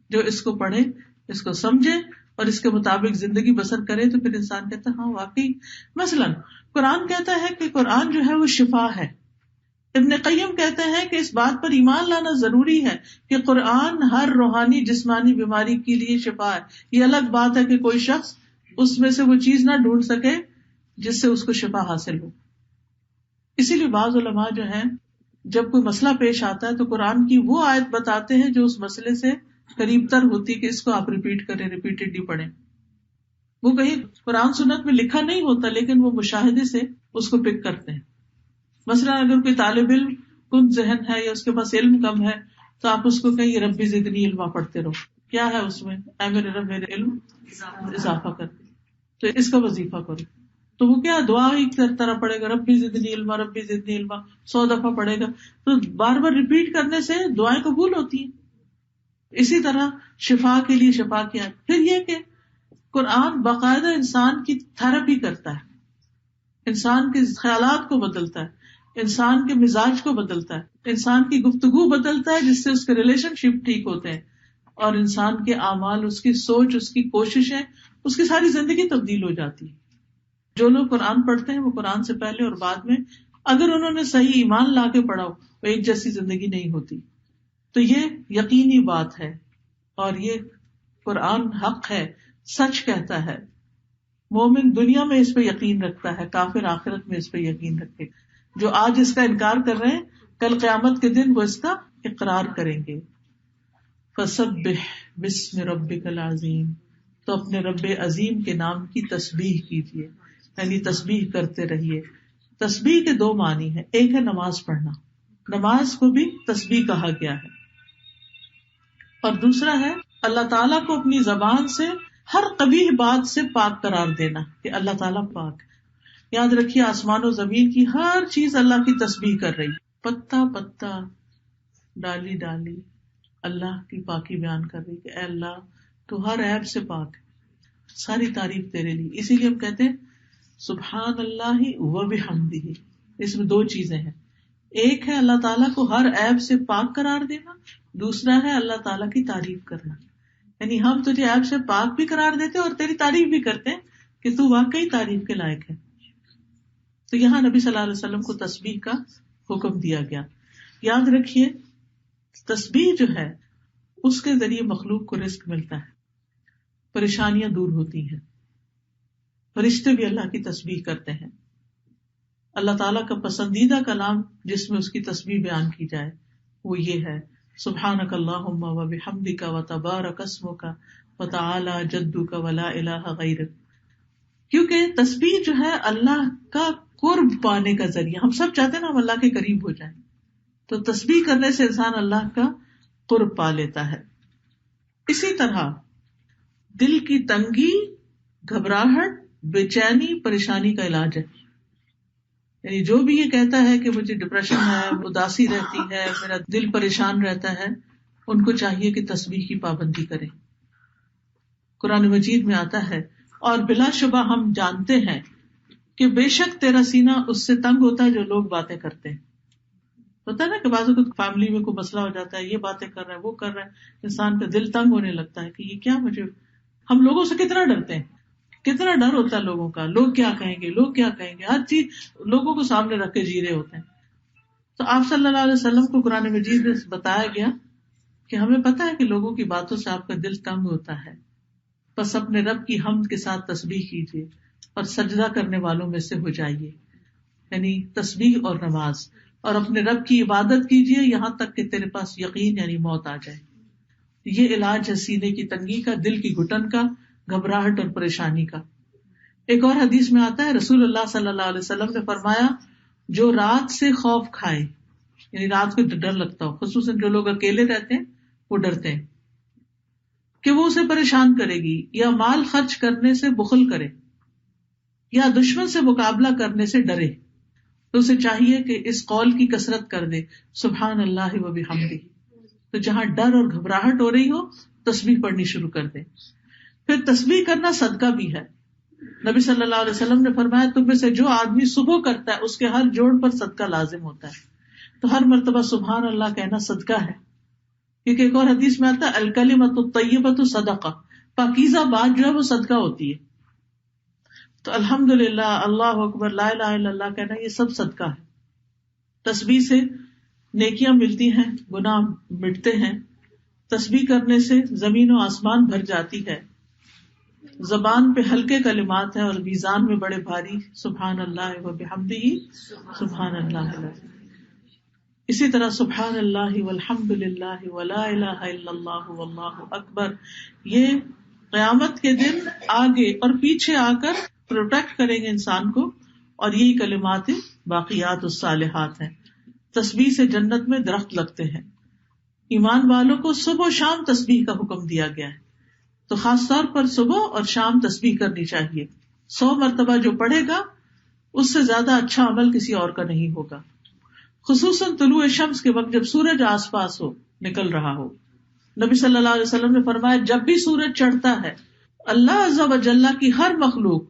جو اس کو پڑھے، اس کو سمجھے اور اس کے مطابق زندگی بسر کرے. تو پھر انسان کہتا ہے ہاں واقعی. مثلاً قرآن کہتا ہے کہ قرآن جو ہے وہ شفا ہے. ابن قیم کہتے ہیں کہ اس بات پر ایمان لانا ضروری ہے کہ قرآن ہر روحانی جسمانی بیماری کے لیے شفا ہے. یہ الگ بات ہے کہ کوئی شخص اس میں سے وہ چیز نہ ڈھونڈ سکے جس سے اس کو شفا حاصل ہو. اسی لیے بعض علماء جو ہیں جب کوئی مسئلہ پیش آتا ہے تو قرآن کی وہ آیت بتاتے ہیں جو اس مسئلے سے قریب تر ہوتی کہ اس کو آپ ریپیٹ کریں، ریپیٹڈلی پڑھیں. وہ کہیں قرآن سنت میں لکھا نہیں ہوتا لیکن وہ مشاہدے سے اس کو پک کرتے ہیں. مثلا اگر کوئی طالب علم کن ذہن ہے یا اس کے پاس علم کم ہے تو آپ اس کو کہیں یہ ربی زدنی علما پڑھتے رہو. کیا ہے اس میں؟ اے میرے رب میرے علم اضافہ کر دے. تو اس کا وظیفہ کرو. تو وہ کیا دعا ہی طرح پڑھے گا، ربی زدنی علما ربی زدنی علما 100 دفعہ پڑھے گا. تو بار بار ریپیٹ کرنے سے دعائیں قبول ہوتی ہیں. اسی طرح شفا کے لیے شفا کیا. پھر یہ کہ قرآن باقاعدہ انسان کی تھراپی کرتا ہے، انسان کے خیالات کو بدلتا ہے، انسان کے مزاج کو بدلتا ہے، انسان کی گفتگو بدلتا ہے جس سے اس کے ریلیشن شپ ٹھیک ہوتے ہیں، اور انسان کے اعمال، اس کی سوچ، اس کی کوششیں، اس کی ساری زندگی تبدیل ہو جاتی ہے. جو لوگ قرآن پڑھتے ہیں وہ قرآن سے پہلے اور بعد میں اگر انہوں نے صحیح ایمان لا کے پڑھا ہو وہ ایک جیسی زندگی نہیں ہوتی. تو یہ یقینی بات ہے اور یہ قرآن حق ہے، سچ کہتا ہے. مومن دنیا میں اس پہ یقین رکھتا ہے، کافر آخرت میں اس پہ یقین رکھے. جو آج اس کا انکار کر رہے ہیں کل قیامت کے دن وہ اس کا اقرار کریں گے. فسبح بسم ربک العظیم، تو اپنے رب عظیم کے نام کی تسبیح کیجیے، یعنی تسبیح کرتے رہیے. تسبیح کے 2 معنی ہیں. ایک ہے نماز پڑھنا، نماز کو بھی تسبیح کہا گیا ہے، اور دوسرا ہے اللہ تعالیٰ کو اپنی زبان سے ہر قبیح بات سے پاک قرار دینا کہ اللہ تعالیٰ پاک. یاد رکھیے آسمان و زمین کی ہر چیز اللہ کی تسبیح کر رہی، پتا پتا، ڈالی ڈالی، اللہ کی پاکی بیان کر رہی کہ اے اللہ تو ہر عیب سے پاک ہے، ساری تعریف تیرے لیے. اسی لیے ہم کہتے ہیں سبحان اللہ و بحمدہ. اس میں 2 چیزیں ہیں. ایک ہے اللہ تعالیٰ کو ہر عیب سے پاک قرار دینا، دوسرا ہے اللہ تعالیٰ کی تعریف کرنا. یعنی ہم تجھے عیب سے پاک بھی قرار دیتے اور تیری تعریف بھی کرتے ہیں کہ تو واقعی تعریف کے لائق ہے. تو یہاں نبی صلی اللہ علیہ وسلم کو تسبیح کا حکم دیا گیا. یاد رکھیے تسبیح جو ہے اس کے ذریعے مخلوق کو رزق ملتا ہے، پریشانیاں دور ہوتی ہیں. فرشتے بھی اللہ کی تسبیح کرتے ہیں. اللہ تعالیٰ کا پسندیدہ کلام جس میں اس کی تسبیح بیان کی جائے وہ یہ ہے سبحانک اللہم و بحمدک و تبارک اسمک و تعالی جدک و لا الہ غیرک. کیونکہ تسبیح جو ہے اللہ کا قرب پانے کا ذریعہ. ہم سب چاہتے ہیں نا ہم اللہ کے قریب ہو جائیں، تو تسبیح کرنے سے انسان اللہ کا قرب پا لیتا ہے. اسی طرح دل کی تنگی، گھبراہٹ، بے چینی، پریشانی کا علاج ہے. یعنی جو بھی یہ کہتا ہے کہ مجھے ڈپریشن ہے، اداسی رہتی ہے، میرا دل پریشان رہتا ہے، ان کو چاہیے کہ تسبیح کی پابندی کریں. قرآن مجید میں آتا ہے اور بلا شبہ ہم جانتے ہیں کہ بے شک تیرا سینہ اس سے تنگ ہوتا ہے جو لوگ باتیں کرتے ہیں. ہوتا ہے نا کہ بعض اوقات فیملی میں کوئی مسئلہ ہو جاتا ہے, یہ باتیں کر رہا ہے, وہ کر رہا ہے, انسان کا دل تنگ ہونے لگتا ہے کہ یہ کیا, مجھے ہم لوگوں سے کتنا ڈرتے ہیں, کتنا ڈر ہوتا ہے لوگوں کا, لوگ کیا کہیں گے, لوگ کیا کہیں گے, ہر چیز لوگوں کو سامنے رکھ کے جی رہے ہوتے ہیں. تو آپ صلی اللہ علیہ وسلم کو قرآن مجید میں بتایا گیا کہ ہمیں پتا ہے کہ لوگوں کی باتوں سے آپ کا دل تنگ ہوتا ہے, بس اپنے رب کی حمد کے ساتھ تسبیح کیجیے اور سجدہ کرنے والوں میں سے ہو جائیے, یعنی تسبیح اور نماز, اور اپنے رب کی عبادت کیجیے یہاں تک کہ تیرے پاس یقین یعنی موت آ جائے. یہ علاج ہے سینے کی تنگی کا, دل کی گھٹن کا, گھبراہٹ اور پریشانی کا. ایک اور حدیث میں آتا ہے رسول اللہ صلی اللہ علیہ وسلم نے فرمایا, جو رات سے خوف کھائے, یعنی رات کو ڈر لگتا ہو, خصوصاً جو لوگ اکیلے رہتے ہیں وہ ڈرتے ہیں کہ وہ اسے پریشان کرے گی, یا مال خرچ کرنے سے بخل کرے, یا دشمن سے مقابلہ کرنے سے ڈرے, تو اسے چاہیے کہ اس قول کی کثرت کر دے, سبحان اللہ و بحمدہ. تو جہاں ڈر اور گھبراہٹ ہو رہی ہو تسبیح پڑھنی شروع کر دے. پھر تسبیح کرنا صدقہ بھی ہے. نبی صلی اللہ علیہ وسلم نے فرمایا, تم میں سے جو آدمی صبح کرتا ہے اس کے ہر جوڑ پر صدقہ لازم ہوتا ہے. تو ہر مرتبہ سبحان اللہ کہنا صدقہ ہے, کیونکہ ایک اور حدیث میں آتا ہے الکلمۃ الطیبۃ صدقہ, پاکیزہ بات جو ہے وہ صدقہ ہوتی ہے. تو الحمدللہ, اللہ اکبر, لا الہ الا اللہ کہنا, یہ سب صدقہ ہے. تسبیح سے نیکیاں ملتی ہیں, گناہ مٹتے ہیں. تسبیح کرنے سے زمین و آسمان بھر جاتی ہے. زبان پہ ہلکے کلمات ہیں اور میزان میں بڑے بھاری, سبحان اللہ و بحمدہ, سبحان اللہ العظیم. اسی طرح سبحان اللہ والحمد للہ ولا الہ الا اللہ واللہ اکبر, یہ قیامت کے دن آگے اور پیچھے آ کر پروٹیکٹ کریں گے انسان کو, اور یہی کلمات باقیات الصالحات ہیں. تسبیح سے جنت میں درخت لگتے ہیں. ایمان والوں کو صبح و شام تسبیح کا حکم دیا گیا ہے, تو خاص طور پر صبح اور شام تسبیح کرنی چاہیے. 100 مرتبہ جو پڑھے گا اس سے زیادہ اچھا عمل کسی اور کا نہیں ہوگا, خصوصاً طلوع شمس کے وقت جب سورج آس پاس ہو, نکل رہا ہو. نبی صلی اللہ علیہ وسلم نے فرمایا, جب بھی سورج چڑھتا ہے اللہ عز و جل کی ہر مخلوق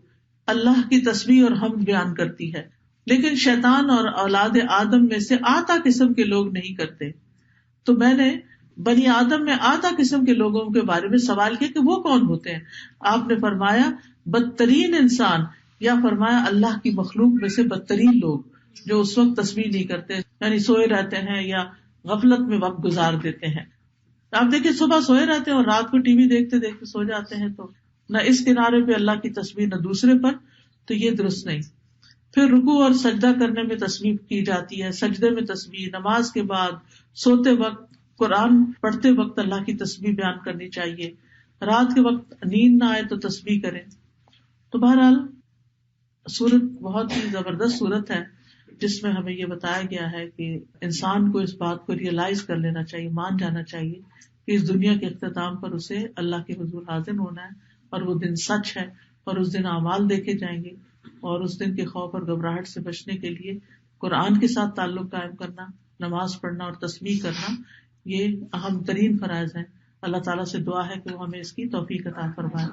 اللہ کی تسبیح اور حمد بیان کرتی ہے, لیکن شیطان اور اولاد آدم میں سے آتا قسم کے لوگ نہیں کرتے. تو میں نے بنی آدم میں آتا قسم کے لوگوں کے بارے میں سوال کیا کہ وہ کون ہوتے ہیں. آپ نے فرمایا بدترین انسان, یا فرمایا اللہ کی مخلوق میں سے بدترین لوگ جو اس وقت تسبیح نہیں کرتے, یعنی سوئے رہتے ہیں یا غفلت میں وقت گزار دیتے ہیں. آپ دیکھیں صبح سوئے رہتے ہیں اور رات کو ٹی وی دیکھتے دیکھتے سو جاتے ہیں, تو نہ اس کنارے پہ اللہ کی تسبیح نہ دوسرے پر, تو یہ درست نہیں. پھر رکوع اور سجدہ کرنے میں تسبیح کی جاتی ہے, سجدے میں تسبیح, نماز کے بعد, سوتے وقت, قرآن پڑھتے وقت اللہ کی تسبیح بیان کرنی چاہیے, رات کے وقت نیند نہ آئے تو تسبیح کریں. تو بہرحال سورت بہت ہی زبردست سورت ہے جس میں ہمیں یہ بتایا گیا ہے کہ انسان کو اس بات کو ریئلائز کر لینا چاہیے, مان جانا چاہیے کہ اس دنیا کے اختتام پر اسے اللہ کے حضور حاضر ہونا ہے, اور وہ دن سچ ہے, اور اس دن اعمال دیکھے جائیں گے, اور اس دن کے خوف اور گھبراہٹ سے بچنے کے لیے قرآن کے ساتھ تعلق قائم کرنا, نماز پڑھنا اور تسبیح کرنا, یہ اہم ترین فرائض ہیں. اللہ تعالیٰ سے دعا ہے کہ وہ ہمیں اس کی توفیق عطا فرمائے.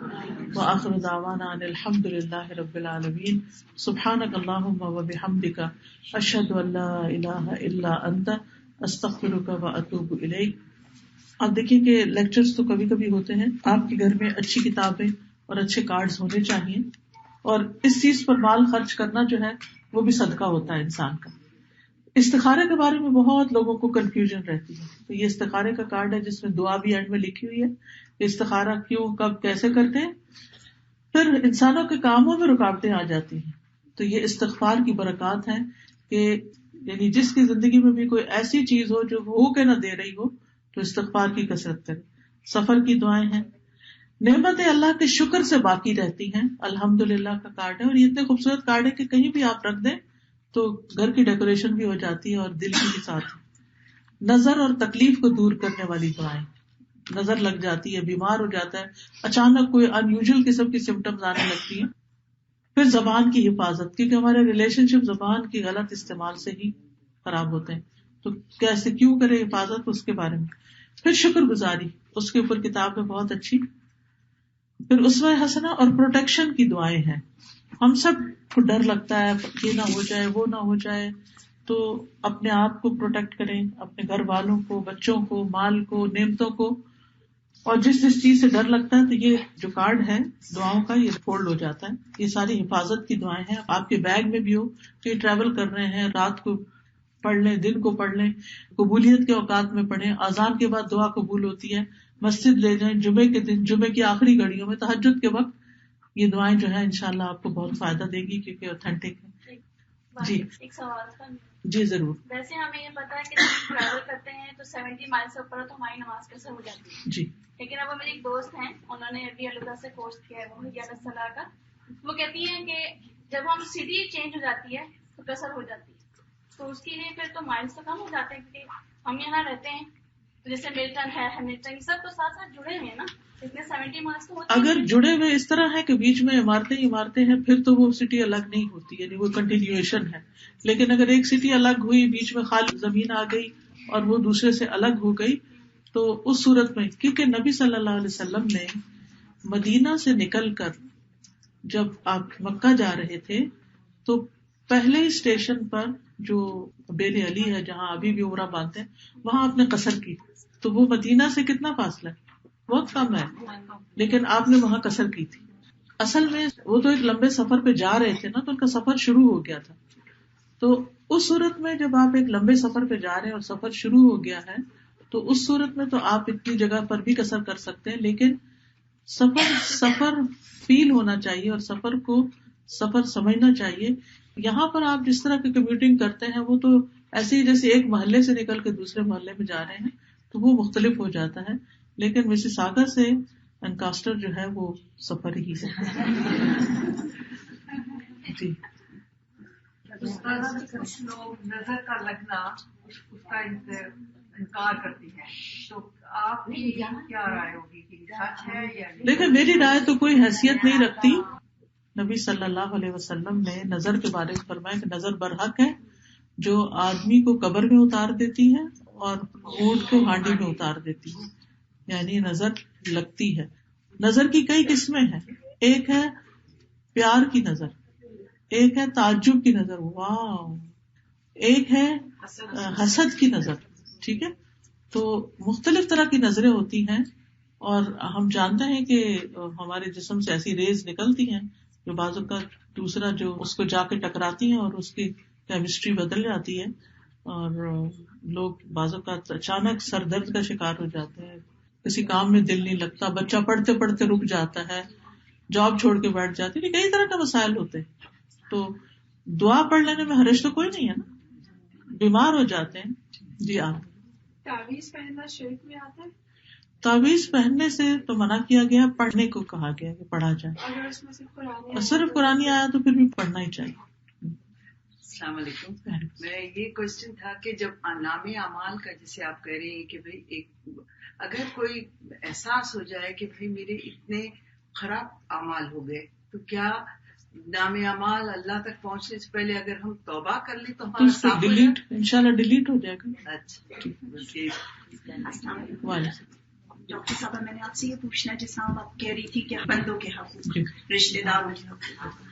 وآخر دعوانا ان الحمد للہ رب العالمین. سبحانک اللہم و بحمدک, اشہد ان لا الہ الا انت, استغفرک و اتوب الیک. آپ دیکھیں کہ لیکچرز تو کبھی کبھی ہوتے ہیں, آپ کے گھر میں اچھی کتابیں اور اچھے کارڈز ہونے چاہیے, اور اس چیز پر مال خرچ کرنا جو ہے وہ بھی صدقہ ہوتا ہے انسان کا. استخارے کے بارے میں بہت لوگوں کو کنفیوژن رہتی ہے, تو یہ استخارے کا کارڈ ہے جس میں دعا بھی اینڈ میں لکھی ہوئی ہے, استخارہ کیوں, کب, کیسے کرتے ہیں. پھر انسانوں کے کاموں میں رکاوٹیں آ جاتی ہیں, تو یہ استغفار کی برکات ہیں کہ یعنی جس کی زندگی میں بھی کوئی ایسی چیز ہو جو ہو کے نہ دے رہی ہو تو استغفار کی کثرت کرے. سفر کی دعائیں ہیں, نعمتیں اللہ کے شکر سے باقی رہتی ہیں. الحمدللہ کا کارڈ ہے, اور یہ اتنے خوبصورت کارڈ ہے کہ کہیں بھی آپ رکھ دیں تو گھر کی ڈیکوریشن بھی ہو جاتی ہے اور دل کی بھی ساتھ. نظر اور تکلیف کو دور کرنے والی دعائیں, نظر لگ جاتی ہے, بیمار ہو جاتا ہے, اچانک کوئی ان یوزل قسم کی سمٹمز آنے لگتی ہیں. پھر زبان کی حفاظت, کیونکہ ہمارے ریلیشن شپ زبان کی غلط استعمال سے ہی خراب ہوتے ہیں, تو کیسے کیوں کرے حفاظت, اس کے بارے میں. پھر شکر گزاری, اس کے اوپر کتاب میں بہت اچھی. پھر اسوہ حسنہ اور پروٹیکشن کی دعائیں ہیں, ہم سب کو ڈر لگتا ہے یہ نہ ہو جائے وہ نہ ہو جائے، تو اپنے آپ کو پروٹیکٹ کریں، اپنے گھر والوں کو، بچوں کو، مال کو، نعمتوں کو، اور جس چیز سے ڈر لگتا ہے تو یہ جو کارڈ ہے دعاؤں کا یہ فولڈ ہو جاتا ہے. یہ ساری حفاظت کی دعائیں ہیں، آپ کے بیگ میں بھی ہو، کہیں ٹریول کر رہے ہیں رات کو پڑھ لیں، دن کو پڑھ لیں، قبولیت کے اوقات میں پڑھیں، اذان کے بعد دعا قبول ہوتی ہے، مسجد لے جائیں، جمعے کے دن، جمعے کی آخری گھڑیوں میں، تہجد کے وقت یہ دعائیں جو ہے انشاءاللہ آپ کو بہت فائدہ دے گی کیونکہ اوتھینٹک ہے. جی ایک سوال تھا. جی ضرور. ویسے ہمیں یہ پتا ہے کہ جب ہم ٹریول کرتے ہیں تو 70 مائل سے اوپر تو ہماری نماز کیسے ہو جاتی ہے. جی. لیکن اب میری ایک دوست ہیں، انہوں نے ابھی اللہ سے کورس کیا ہے وہ یا صلاح کا، وہ کہتی ہیں کہ جب ہم سٹی چینج ہو جاتی ہے تو کسر ہو جاتی ہے، تو اس کے لیے پھر تو مائلس تو کم ہو جاتے ہیں کیونکہ ہم یہاں رہتے ہیں، تو جیسے ملٹن ہے، ہیملٹن، یہ سب تو ساتھ ساتھ جڑے ہوئے ہیں نا، اتنے 70 مائلس تو ہوتے ہیں. اگر جڑے ہوئے اس طرح ہے کہ بیچ میں عمارتیں ہیں پھر تو وہ سٹی الگ نہیں ہوتی، یعنی وہ کنٹینیویشن ہے. لیکن اگر ایک سٹی الگ ہوئی، بیچ میں خالی زمین آ گئی اور وہ دوسرے سے الگ ہو گئی، تو اس صورت میں، کیونکہ نبی صلی اللہ علیہ وسلم نے مدینہ سے نکل کر جب آپ مکہ جا رہے تھے تو پہلے ہی اسٹیشن پر جو بیر علی ہے جہاں ابھی بھی عمرہ باندھتے ہیں وہاں آپ نے قصر کی. تو وہ مدینہ سے کتنا فاصلہ ہے؟ بہت کم ہے، لیکن آپ نے وہاں قصر کی تھی. اصل میں وہ تو ایک لمبے سفر پہ جا رہے تھے نا، تو ان کا سفر شروع ہو گیا تھا. تو اس صورت میں جب آپ ایک لمبے سفر پہ جا رہے ہیں اور سفر شروع ہو گیا ہے تو اس صورت میں تو آپ اتنی جگہ پر بھی قصر کر سکتے ہیں، لیکن سفر فیل ہونا چاہیے اور سفر کو سفر سمجھنا چاہیے. یہاں پر آپ جس طرح کی کمیوٹنگ کرتے ہیں وہ تو ایسے ہی جیسے ایک محلے سے نکل کے دوسرے محلے میں جا رہے ہیں تو وہ مختلف ہو جاتا ہے. لیکن مسیساگا سے انکاسٹر جو ہے وہ سفر ہی ہے. جی. کچھ لوگ نظر کا لگنا اس کا انکار کرتی ہیں، تو آپ کی کیا رائے ہوگی کہ سچ ہے یا نہیں؟ دیکھیں میری رائے تو کوئی حیثیت نہیں رکھتی. نبی صلی اللہ علیہ وسلم نے نظر کے بارے میں فرمایا کہ نظر برحق ہے، جو آدمی کو قبر میں اتار دیتی ہے اور اونٹ کو ہانڈی میں اتار دیتی ہے، یعنی نظر لگتی ہے. نظر کی کئی قسمیں ہیں، ایک ہے پیار کی نظر، ایک ہے تعجب کی نظر، واو، ایک ہے حسد کی نظر. ٹھیک ہے، تو مختلف طرح کی نظریں ہوتی ہیں اور ہم جانتے ہیں کہ ہمارے جسم سے ایسی ریز نکلتی ہیں جو بعض اوقات دوسرا جو اس کو جا کے ٹکراتی ہیں اور اس کی کیمسٹری بدل جاتی ہے اور لوگ بعض اوقات اچانک سر درد کا شکار ہو جاتے ہیں، کسی کام میں دل نہیں لگتا، بچہ پڑھتے پڑھتے رک جاتا ہے، جاب چھوڑ کے بیٹھ جاتی ہے، کئی طرح کا مسائل ہوتے ہیں. تو دعا پڑھ لینے میں حرج تو کوئی نہیں ہے نا، بیمار ہو جاتے ہیں. جی. آپ تعویذ پہننا شرک میں آتا ہے؟ تعویذ پہننے سے تو منع کیا گیا، پڑھنے کو کہا گیا کہ پڑھا جائے. اگر اس میں صرف قرآن آیا تو پھر بھی پڑھنا ہی چاہیے. السلام علیکم. میں یہ کوشچن تھا کہ جب نام اعمال کا جیسے آپ کہہ رہے ہیں کہ بھائی اگر کوئی احساس ہو جائے کہ بھائی میرے اتنے خراب اعمال ہو گئے تو کیا نام اعمال اللہ تک پہنچنے سے پہلے اگر ہم توبہ کر لیں تو ہمارا صاف ڈیلیٹ انشاءاللہ ڈیلیٹ ہو جائے گا. اچھا. السلام علیکم. وعلیکم. ڈاکٹر صاحبہ میں نے آپ سے یہ پوچھنا جیسا آپ کہہ رہی تھی کہ بندوں کے حقوق، رشتے داروں کے حقوق،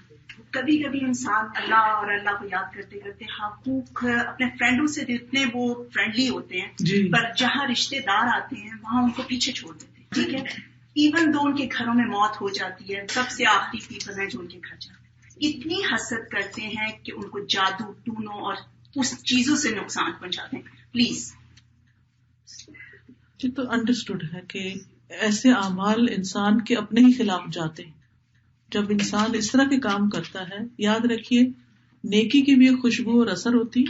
کبھی کبھی انسان اللہ اور اللہ کو یاد کرتے کرتے حقوق اپنے فرینڈوں سے اتنے وہ فرینڈلی ہوتے ہیں پر جہاں رشتے دار آتے ہیں وہاں ان کو پیچھے چھوڑ دیتے ہیں. ٹھیک ہے، ایون دو ان کے گھروں میں موت ہو جاتی ہے، سب سے آخری پیپل ہے جو ان کے گھر جاتے ہیں، اتنی حسد کرتے ہیں کہ ان کو جادو ٹونوں اور اس چیزوں سے نقصان پہنچاتے ہیں. پلیز. جی تو انڈرسٹوڈ ہے کہ ایسے اعمال انسان کے اپنے ہی خلاف جاتے ہیں. جب انسان اس طرح کے کام کرتا ہے، یاد رکھیے نیکی کی بھی ایک خوشبو اور اثر ہوتی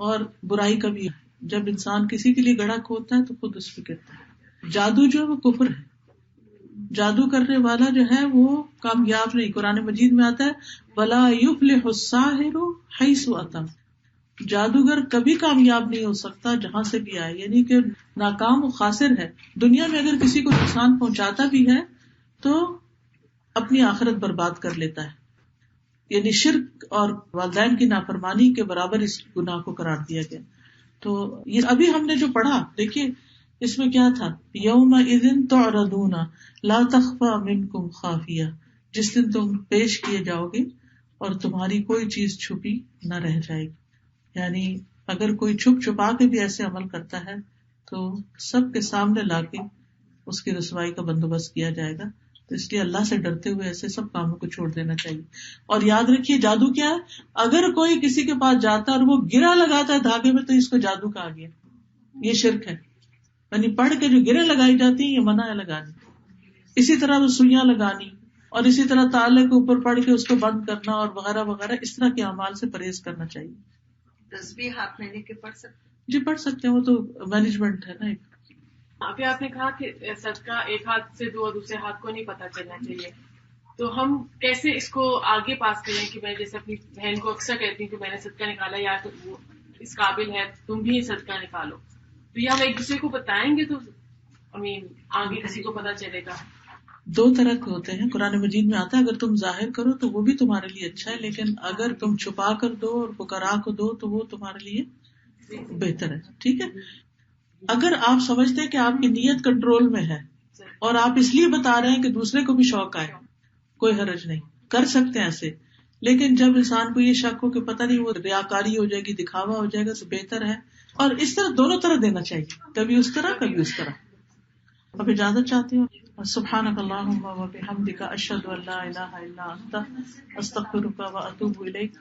اور برائی کا بھی. جب انسان کسی کے لیے گڑھا کھودتا ہے تو خود اس پہ گرتا ہے. جادو جو ہے وہ کفر ہے، جادو کرنے والا جو ہے وہ کامیاب نہیں. قرآن مجید میں آتا ہے وَلَا يُفْلِحُ السَّاحِرُ حَيْثُ أَتَى، جادوگر کبھی کامیاب نہیں ہو سکتا جہاں سے بھی آئے، یعنی کہ ناکام و خاسر ہے. دنیا میں اگر کسی کو نقصان پہنچاتا بھی ہے تو اپنی آخرت برباد کر لیتا ہے. یعنی شرک اور والدین کی نافرمانی کے برابر اس گناہ کو قرار دیا گیا. تو یہ ابھی ہم نے جو پڑھا دیکھیے اس میں کیا تھا، یومئذ تعرضون لا تخفی منکم خافیہ، جس دن تم پیش کیے جاؤ گے اور تمہاری کوئی چیز چھپی نہ رہ جائے گی. یعنی اگر کوئی چھپ چھپا کے بھی ایسے عمل کرتا ہے تو سب کے سامنے لا کے اس کی رسوائی کا بندوبست کیا جائے گا. تو اس لیے اللہ سے ڈرتے ہوئے ایسے سب کاموں کو چھوڑ دینا چاہیے. اور یاد رکھیے جادو کیا ہے؟ اگر کوئی کسی کے پاس جاتا ہے اور وہ گرہ لگاتا ہے دھاگے میں تو اس کو جادو کہا گیا. یہ شرک ہے. یعنی پڑھ کے جو گرہ لگائی جاتی ہیں یہ منع ہے لگانی. اسی طرح وہ سوئیاں لگانی اور اسی طرح تالے کے اوپر پڑھ کے اس کو بند کرنا اور وغیرہ وغیرہ اس طرح کے اعمال سے پرہیز کرنا چاہیے. تسبیح ہاتھ میں لے کے پڑھ سکتے؟ جی پڑھ سکتے ہیں، وہ تو مینجمنٹ ہے نا. ایک ابھی آپ نے کہا کہ صدقہ ایک ہاتھ سے دو اور دوسرے ہاتھ کو نہیں پتہ چلنا چاہیے، تو ہم کیسے اس کو آگے پاس کریں کہ میں جیسے اپنی بہن کو اکثر کہتی ہوں کہ میں نے صدقہ نکالا، یا تو وہ اس قابل ہے تم بھی صدقہ نکالو، تو یہ ہم ایک دوسرے کو بتائیں گے تو آگے کسی کو پتہ چلے گا. دو طرح کے ہوتے ہیں، قرآن مجید میں آتا ہے اگر تم ظاہر کرو تو وہ بھی تمہارے لیے اچھا ہے، لیکن اگر تم چھپا کر دو اور فقراء کو دو تو وہ تمہارے لیے بہتر ہے. ٹھیک ہے. اگر آپ سمجھتے ہیں کہ آپ کی نیت کنٹرول میں ہے اور آپ اس لیے بتا رہے ہیں کہ دوسرے کو بھی شوق آئے، کوئی حرج نہیں، کر سکتے ہیں ایسے. لیکن جب انسان کو یہ شک ہو کہ پتہ نہیں وہ ریاکاری ہو جائے گی، دکھاوا ہو جائے گا، تو بہتر ہے. اور اس طرح دونوں طرح دینا چاہیے، کبھی اس طرح کبھی اس طرح. اب اجازت چاہتی ہوں. سبحانک اللہم و بحمدک، اشہد ان لا الہ الا انت، استغفرک و اتوب الیک.